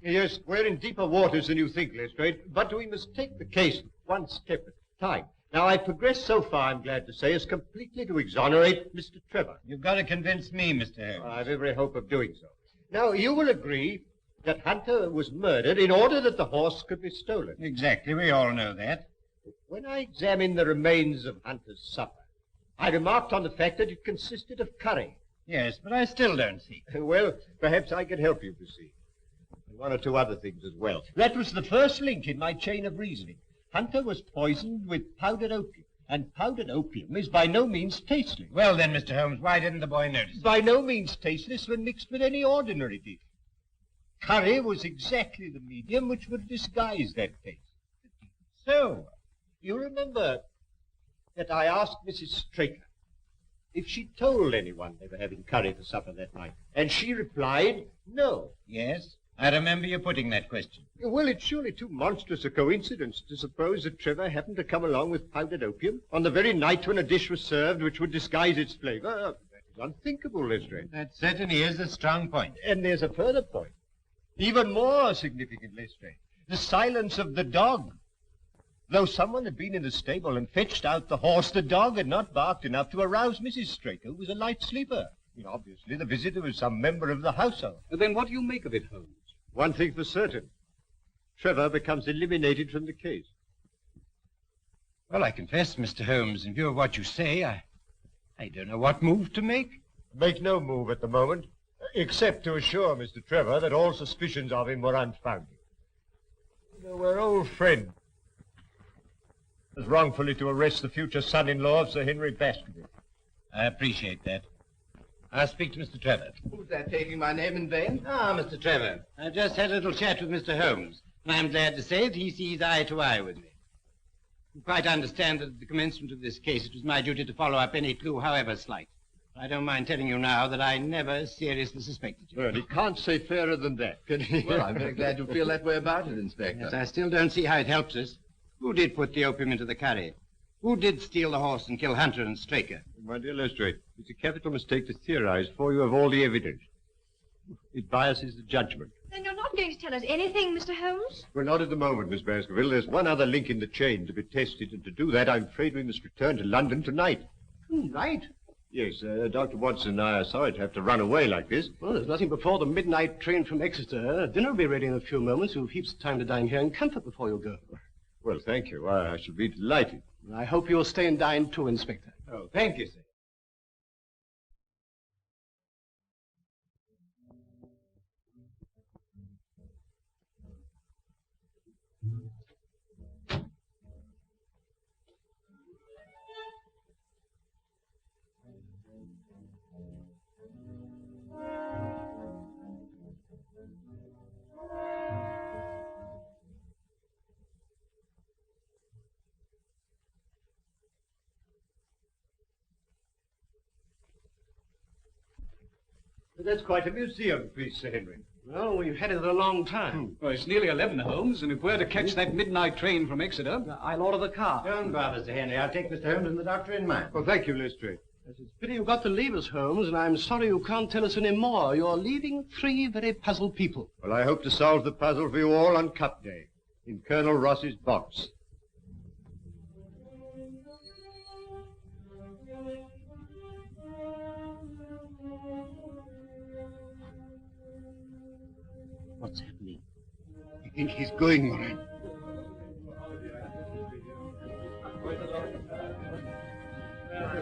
Yes, we're in deeper waters than you think, Lestrade, but we must take the case one step at a time. Now, I've progressed so far, I'm glad to say, as completely to exonerate Mr. Trevor. You've got to convince me, Mr. Holmes. I've every hope of doing so. Now, you will agree that Hunter was murdered in order that the horse could be stolen. Exactly, we all know that. When I examined the remains of Hunter's supper, I remarked on the fact that it consisted of curry. Yes, but I still don't see. Well, perhaps I can help you to see. And one or two other things as well. That was the first link in my chain of reasoning. Hunter was poisoned with powdered opium, and powdered opium is by no means tasteless. Well then, Mr. Holmes, why didn't the boy notice it? By no means tasteless when mixed with any ordinary dish. Curry was exactly the medium which would disguise that taste. So, you remember that I asked Mrs. Straker if she told anyone they were having curry for supper that night, and she replied, no. Yes, I remember you putting that question. Well, it's surely too monstrous a coincidence to suppose that Trevor happened to come along with powdered opium on the very night when a dish was served which would disguise its flavor. That is unthinkable, Lestrade. That certainly is a strong point. And there's a further point, even more significant, Lestrade. The silence of the dog. Though someone had been in the stable and fetched out the horse, the dog had not barked enough to arouse Mrs. Straker, who was a light sleeper. Obviously, the visitor was some member of the household. Then what do you make of it, Holmes? One thing for certain. Trevor becomes eliminated from the case. Well, I confess, Mr. Holmes, in view of what you say, I don't know what move to make. Make no move at the moment, except to assure Mr. Trevor that all suspicions of him were unfounded. You know, we're old friends. As wrongfully to arrest the future son-in-law of Sir Henry Baskerville. I appreciate that. I'll speak to Mr. Trevor. Who's that taking my name in vain? Ah, Mr. Trevor. I've just had a little chat with Mr. Holmes, and I'm glad to say that he sees eye to eye with me. You quite understand that at the commencement of this case, it was my duty to follow up any clue, however slight. I don't mind telling you now that I never seriously suspected you. Well, he can't say fairer than that, can he? Well, I'm very glad you feel that way about it, Inspector. Yes, I still don't see how it helps us. Who did put the opium into the curry? Who did steal the horse and kill Hunter and Straker? My dear Lestrade, it's a capital mistake to theorize before you have all the evidence. It biases the judgment. Then you're not going to tell us anything, Mr. Holmes? Well, not at the moment, Miss Baskerville. There's one other link in the chain to be tested, and to do that, I'm afraid we must return to London tonight. Tonight? Yes, Dr. Watson and I are sorry to have to run away like this. Well, there's nothing before the midnight train from Exeter. Dinner will be ready in a few moments. You've heaps of time to dine here in comfort before you go. Well, thank you. I shall be delighted. I hope you'll stay and dine too, Inspector. Oh, thank you, sir. That's quite a museum piece, Sir Henry. Well, we've had it a long time. Well, it's nearly 11, Holmes, and if we're to catch that midnight train from Exeter... I'll order the car. Don't bother, Sir Henry. I'll take Mr. Holmes and the doctor in mine. Well, thank you, Lestrade. It's a pity you've got to leave us, Holmes, and I'm sorry you can't tell us any more. You're leaving 3 very puzzled people. Well, I hope to solve the puzzle for you all on Cup Day, in Colonel Ross's box. What's happening? I think he's going, Moran.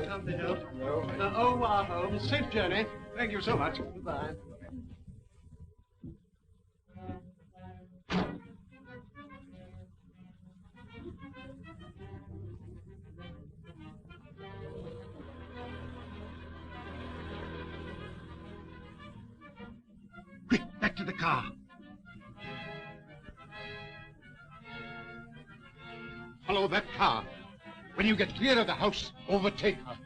Something else? No. Au revoir, Holmes. Safe journey. Thank you so much. Goodbye. Quick, back to the car. Follow that car. When you get clear of the house, overtake her.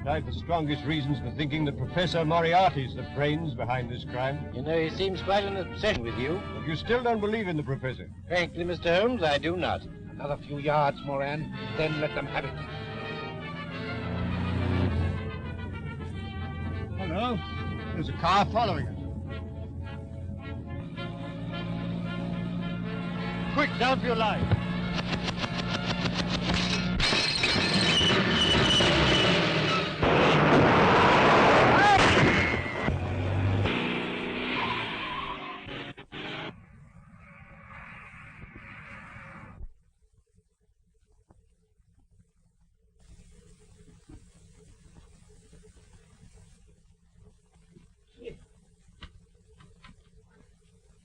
I've the strongest reasons for thinking that Professor Moriarty is the brains behind this crime. You know, he seems quite an obsession with you. But you still don't believe in the Professor? Frankly, Mr. Holmes, I do not. Another few yards, Moran, then let them have it. Hello. There's a car following us. Quick, down for your life.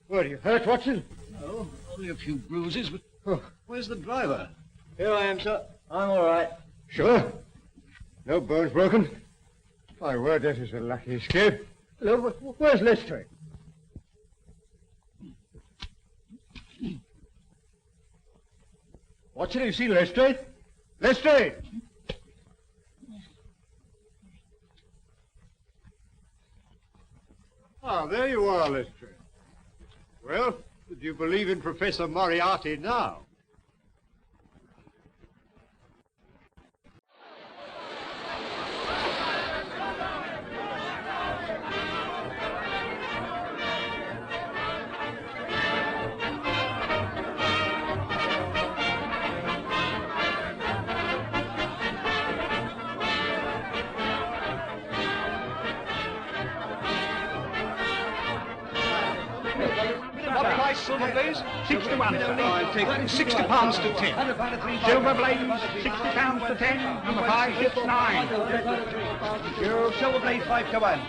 What, are you hurt, Watson? No, only a few bruises, but... Oh, where's the driver? Here I am, sir. I'm all right. Sure? No bones broken? My word, that is a lucky escape. Hello, where's Lestrade? Watson, have you seen Lestrade? Lestrade! Ah, there you are, Lestrade. Well, do you believe in Professor Moriarty now? Silver Blaze, 6 to 1. I'll take £60 to 10. Silver Blaze, 60 pounds to 10. Number 5 hits 9. Silver Blaze, 5 to 1.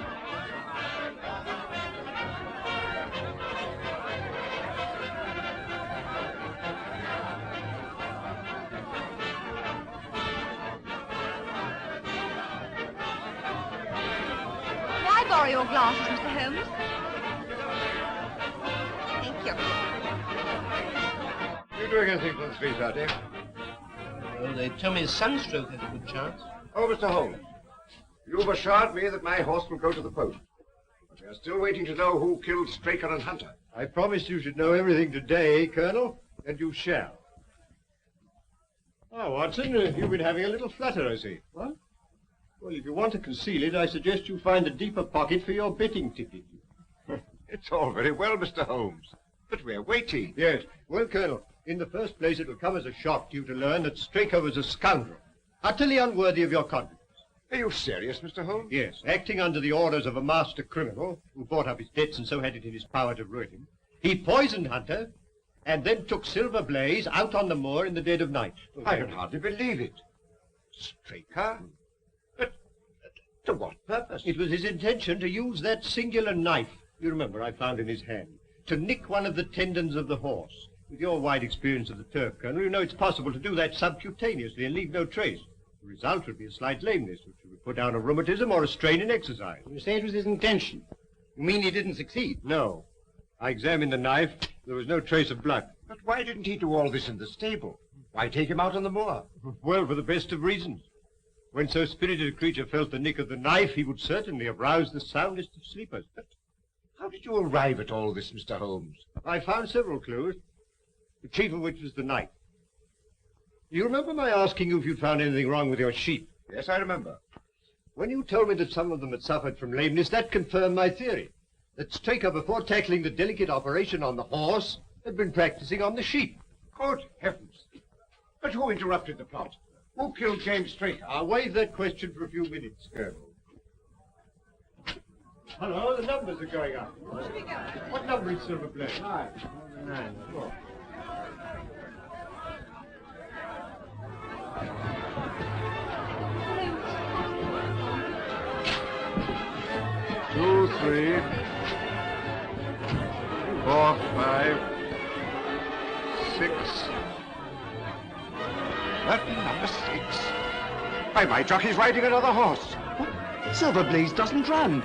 May I borrow your glasses, Mr. Holmes? You doing anything for the street out here? Well, they tell me sunstroke has a good chance. Oh, Mr. Holmes, you've assured me that my horse will go to the post. But we are still waiting to know who killed Straker and Hunter. I promised you should know everything today, Colonel, and you shall. Ah, Watson, you've been having a little flutter, I see. What? Well, if you want to conceal it, I suggest you find a deeper pocket for your betting ticket. It's all very well, Mr. Holmes, but we're waiting. Yes. Well, Colonel, in the first place, it will come as a shock to you to learn that Straker was a scoundrel, utterly unworthy of your confidence. Are you serious, Mr. Holmes? Yes. Acting under the orders of a master criminal who bought up his debts and so had it in his power to ruin him, he poisoned Hunter and then took Silver Blaze out on the moor in the dead of night. I can hardly believe it. Straker? But to what purpose? It was his intention to use that singular knife, you remember I found in his hand, to nick one of the tendons of the horse. With your wide experience of the turf, Colonel, you know it's possible to do that subcutaneously and leave no trace. The result would be a slight lameness, which would put down a rheumatism or a strain in exercise. You say it was his intention. You mean he didn't succeed? No. I examined the knife. There was no trace of blood. But why didn't he do all this in the stable? Why take him out on the moor? Well, for the best of reasons. When so spirited a creature felt the nick of the knife, he would certainly have roused the soundest of sleepers. But how did you arrive at all this, Mr. Holmes? I found several clues, the chief of which was the knife. You remember my asking you if you'd found anything wrong with your sheep? Yes, I remember. When you told me that some of them had suffered from lameness, that confirmed my theory. That Straker, before tackling the delicate operation on the horse, had been practicing on the sheep. Good heavens. But who interrupted the plot? Who killed James Straker? I'll waive that question for a few minutes, Colonel. Hello, the numbers are going up. What number is Silver Blaze? 9. 9. Oh. Two, 3, 4, 5, 6. Curtain number 6. Why, my jockey's riding another horse. Silver Blaze doesn't run.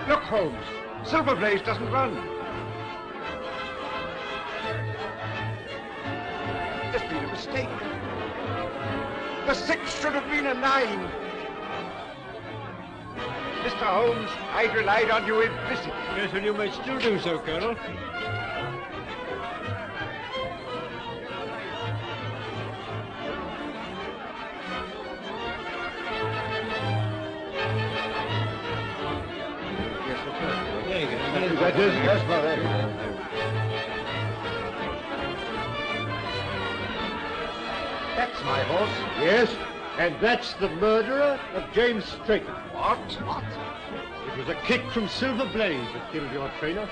Look, Holmes. Silver Blaze doesn't run. There's been a mistake. The 6 should have been a 9. Mr. Holmes, I relied on you implicitly. Yes, and you may still do so, Colonel. That is, yes, brother. That's my horse. Yes, and that's the murderer of James Straker. What? What? It was a kick from Silver Blaze that killed your trainer.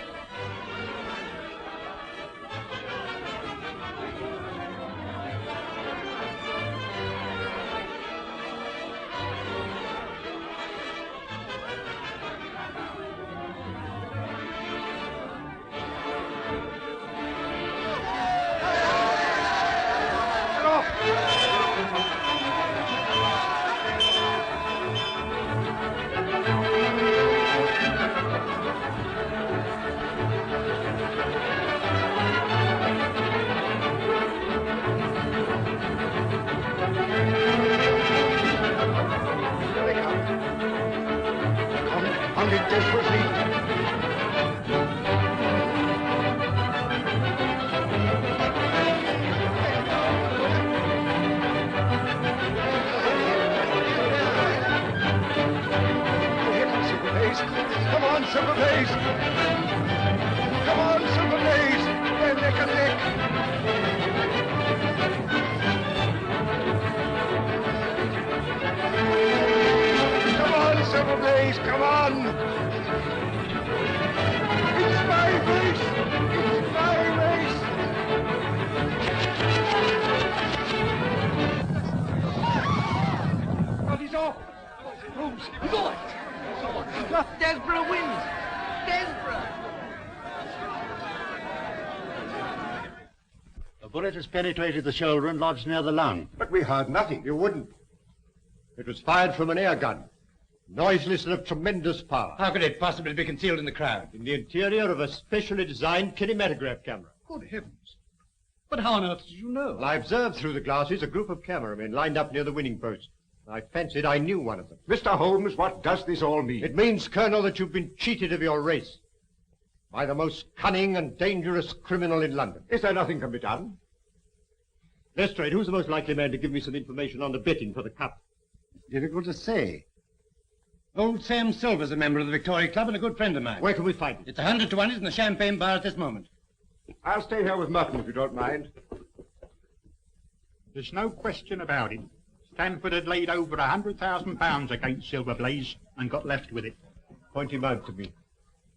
The bullet has penetrated the shoulder and lodged near the lung. But we heard nothing. You wouldn't. It was fired from an air gun. Noiseless and of tremendous power. How could it possibly be concealed in the crowd? In the interior of a specially designed kinematograph camera. Good heavens. But how on earth did you know? Well, I observed through the glasses a group of cameramen lined up near the winning post. I fancied I knew one of them. Mr. Holmes, what does this all mean? It means, Colonel, that you've been cheated of your race by the most cunning and dangerous criminal in London. Is there nothing can be done? Lestrade, who's the most likely man to give me some information on the betting for the cup? Difficult to say. Old Sam Silver's a member of the Victoria Club and a good friend of mine. Where can we find it? It's 100 to 1. It's in the Champagne Bar at this moment. I'll stay here with Merton if you don't mind. There's no question about it. Stanford had laid over £100,000 against Silver Blaze and got left with it. Point him out to me.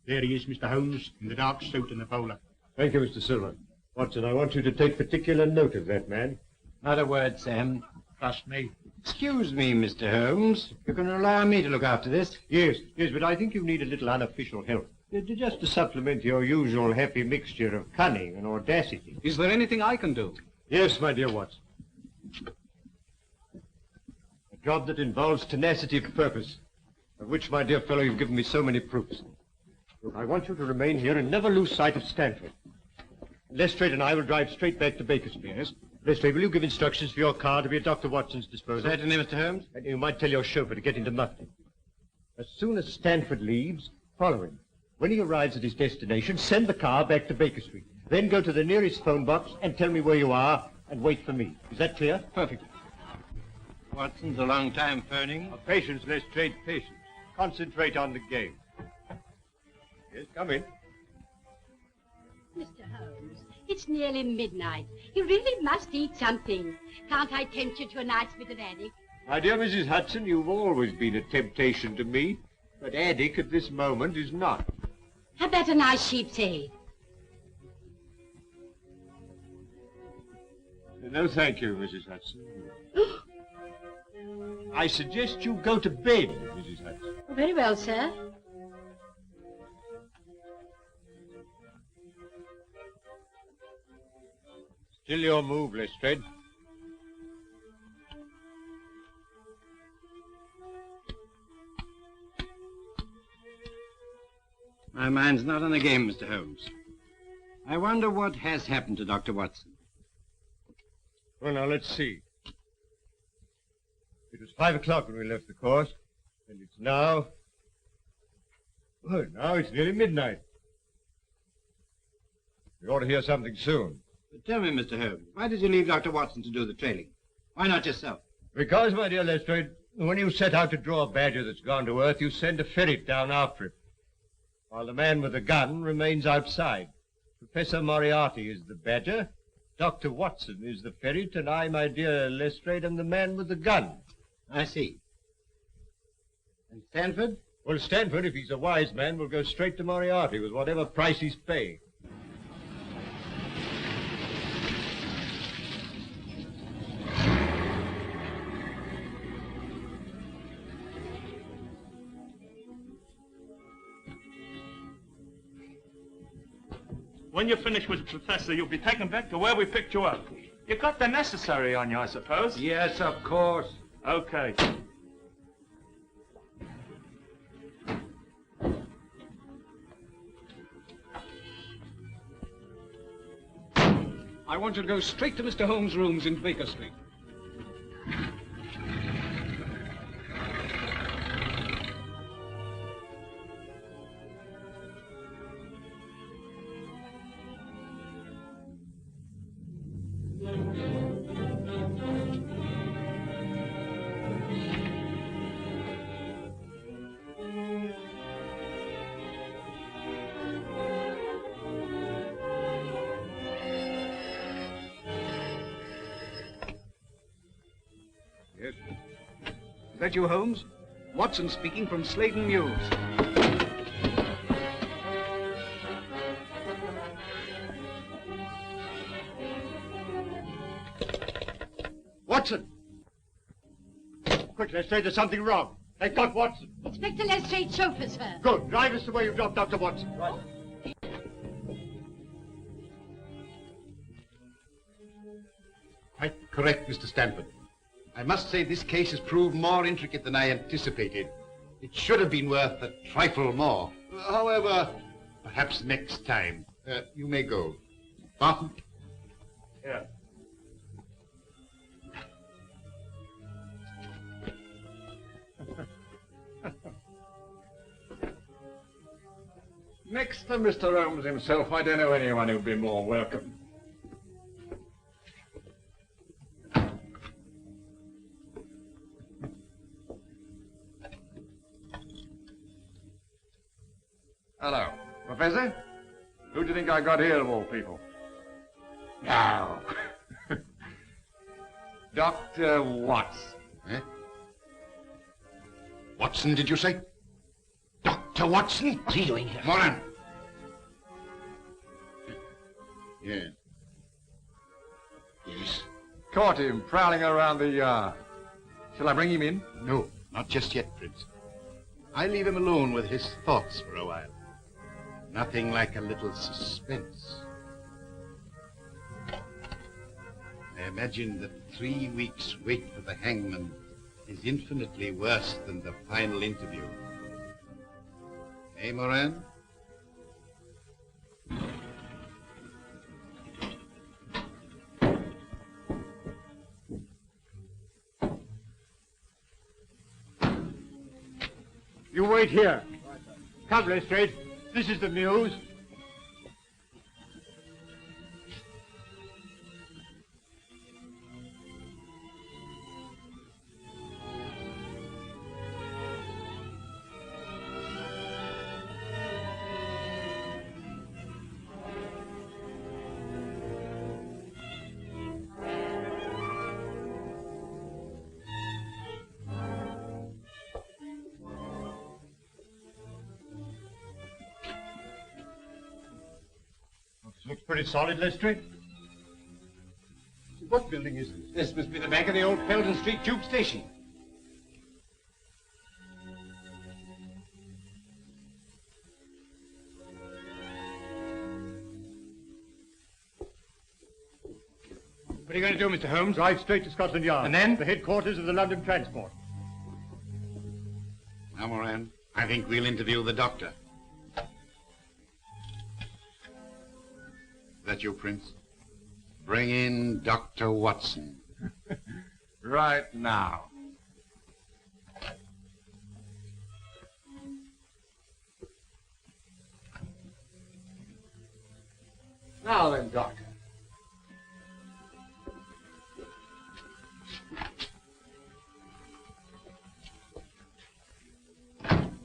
There he is, Mr. Holmes, in the dark suit and the bowler. Thank you, Mr. Silver. Watson, I want you to take particular note of that man. Not a word, Sam. Trust me. Excuse me, Mr. Holmes. You can allow me to look after this. Yes, but I think you need a little unofficial help. Just to supplement your usual happy mixture of cunning and audacity. Is there anything I can do? Yes, my dear Watson. A job that involves tenacity of purpose, of which, my dear fellow, you've given me so many proofs. Look, I want you to remain here and never lose sight of Stanford. Lestrade and I will drive straight back to Baskervilles. Lestrade, will you give instructions for your car to be at Dr. Watson's disposal? Certainly, Mr. Holmes. And you might tell your chauffeur to get into Mufti. As soon as Stanford leaves, follow him. When he arrives at his destination, send the car back to Baker Street. Then go to the nearest phone box and tell me where you are and wait for me. Is that clear? Perfect. Watson's a long time phoning. Patience, Lestrade, patience. Concentrate on the game. Yes, come in. Mr. Holmes, It's nearly midnight. You really must eat something. Can't I tempt you to a nice bit of haddock? My dear Mrs. Hudson, you've always been a temptation to me, but haddock at this moment is not. How about a nice sheep's head? No, thank you, Mrs. Hudson. I suggest you go to bed, Mrs. Hudson. Oh, very well, sir. Still your move, Lestrade. My mind's not on the game, Mr. Holmes. I wonder what has happened to Dr. Watson. Well, now, let's see. It was 5 o'clock when we left the course, and it's now... Well, now it's nearly midnight. We ought to hear something soon. But tell me, Mr. Holmes, why did you leave Dr. Watson to do the trailing? Why not yourself? Because, my dear Lestrade, when you set out to draw a badger that's gone to earth, you send a ferret down after it, while the man with the gun remains outside. Professor Moriarty is the badger, Dr. Watson is the ferret, and I, my dear Lestrade, am the man with the gun. I see. And Stanford? Well, Stanford, if he's a wise man, will go straight to Moriarty with whatever price he's paying. When you're finished with the professor, you'll be taken back to where we picked you up. You got the necessary on you, I suppose? Yes, of course. Okay. I want you to go straight to Mr. Holmes' rooms in Baker Street. Yes. Is that you, Holmes? Watson speaking from Sladen Mews. Watson! Quick, Lestrade, there's something wrong. They've got Watson. Inspector Lestrade's chauffeur, sir. Good. Drive us the way you dropped Dr. Watson. Right. Quite correct, Mr. Stanford. I must say this case has proved more intricate than I anticipated. It should have been worth a trifle more. However, perhaps next time. You may go. Barton? Yeah. Next to Mr. Holmes himself, I don't know anyone who'd be more welcome. Hello. Professor? Who do you think I got here, of all people? Now. Dr. Watson. Eh? Watson, did you say? Dr. Watson? What's he doing here? Moran. Yeah. Yes. Caught him prowling around the yard. Shall I bring him in? No, not just yet, Prince. I leave him alone with his thoughts for a while. Nothing like a little suspense. I imagine that 3 weeks' wait for the hangman is infinitely worse than the final interview. Eh, Moran? You wait here. Come, Lestrade. This is the Mews. Looks pretty solid, Lestrade. What building is this? This must be the back of the old Felden Street Tube Station. What are you going to do, Mr. Holmes? Drive straight to Scotland Yard. And then? The headquarters of the London Transport. Now, Moran, I think we'll interview the doctor. Is that you, Prince? Bring in Dr. Watson. Right now. Now then, Doctor.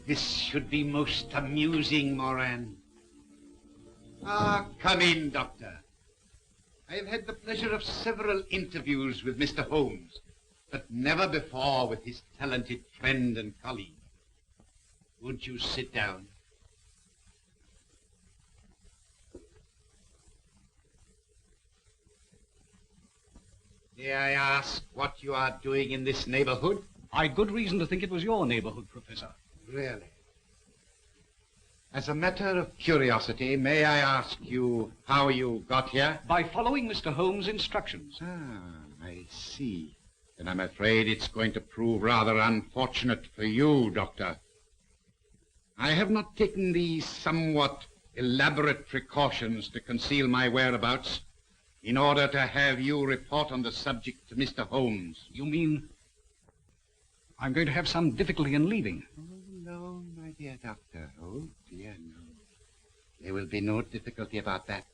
This should be most amusing, Moran. Ah, come in, Doctor. I've had the pleasure of several interviews with Mr. Holmes, but never before with his talented friend and colleague. Won't you sit down? May I ask what you are doing in this neighborhood? I'd good reason to think it was your neighborhood, Professor. Really? As a matter of curiosity, may I ask you how you got here? By following Mr. Holmes' instructions. Ah, I see. Then I'm afraid it's going to prove rather unfortunate for you, Doctor. I have not taken these somewhat elaborate precautions to conceal my whereabouts in order to have you report on the subject to Mr. Holmes. You mean I'm going to have some difficulty in leaving? Oh, no, my dear Doctor. Oh, dear, no. There will be no difficulty about that.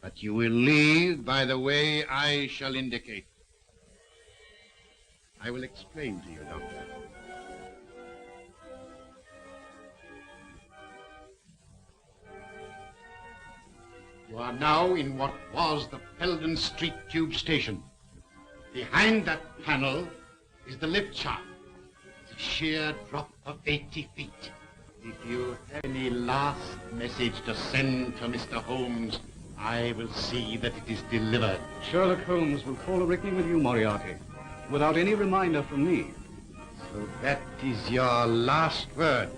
But you will leave by the way I shall indicate. I will explain to you, Doctor. You are now in what was the Felden Street Tube Station. Behind that panel is the lift shaft. It's a sheer drop of 80 feet. If you have any last message to send to Mr. Holmes, I will see that it is delivered. Sherlock Holmes will call a reckoning with you, Moriarty, without any reminder from me. So that is your last word.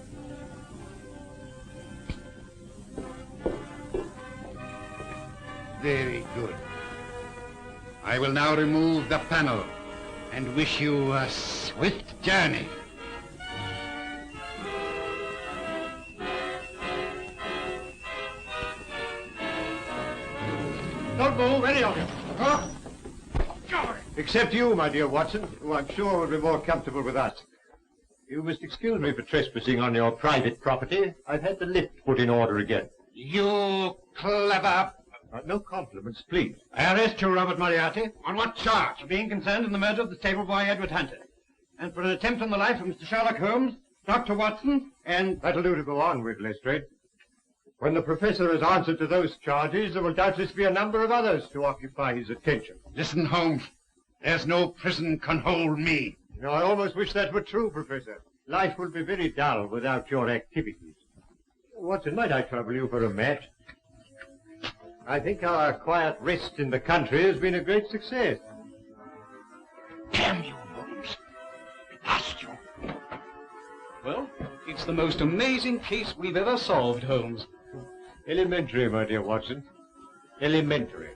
Very good. I will now remove the panel and wish you a swift journey. Don't move, any of you. Huh? Except you, my dear Watson, who I'm sure will be more comfortable with us. You must excuse me for trespassing on your private property. I've had the lift put in order again. You clever... no compliments, please. I arrest you, Robert Moriarty. On what charge? For being concerned in the murder of the stable boy Edward Hunter. And for an attempt on the life of Mr. Sherlock Holmes, Dr. Watson, and... That'll do to go on with, Lestrade. When the professor has answered to those charges, there will doubtless be a number of others to occupy his attention. Listen, Holmes. There's no prison can hold me. You know, I almost wish that were true, Professor. Life would be very dull without your activities. Watson, might I trouble you for a match? I think our quiet rest in the country has been a great success. Damn you, Holmes. Ask you. Well, it's the most amazing case we've ever solved, Holmes. Elementary, my dear Watson. Elementary.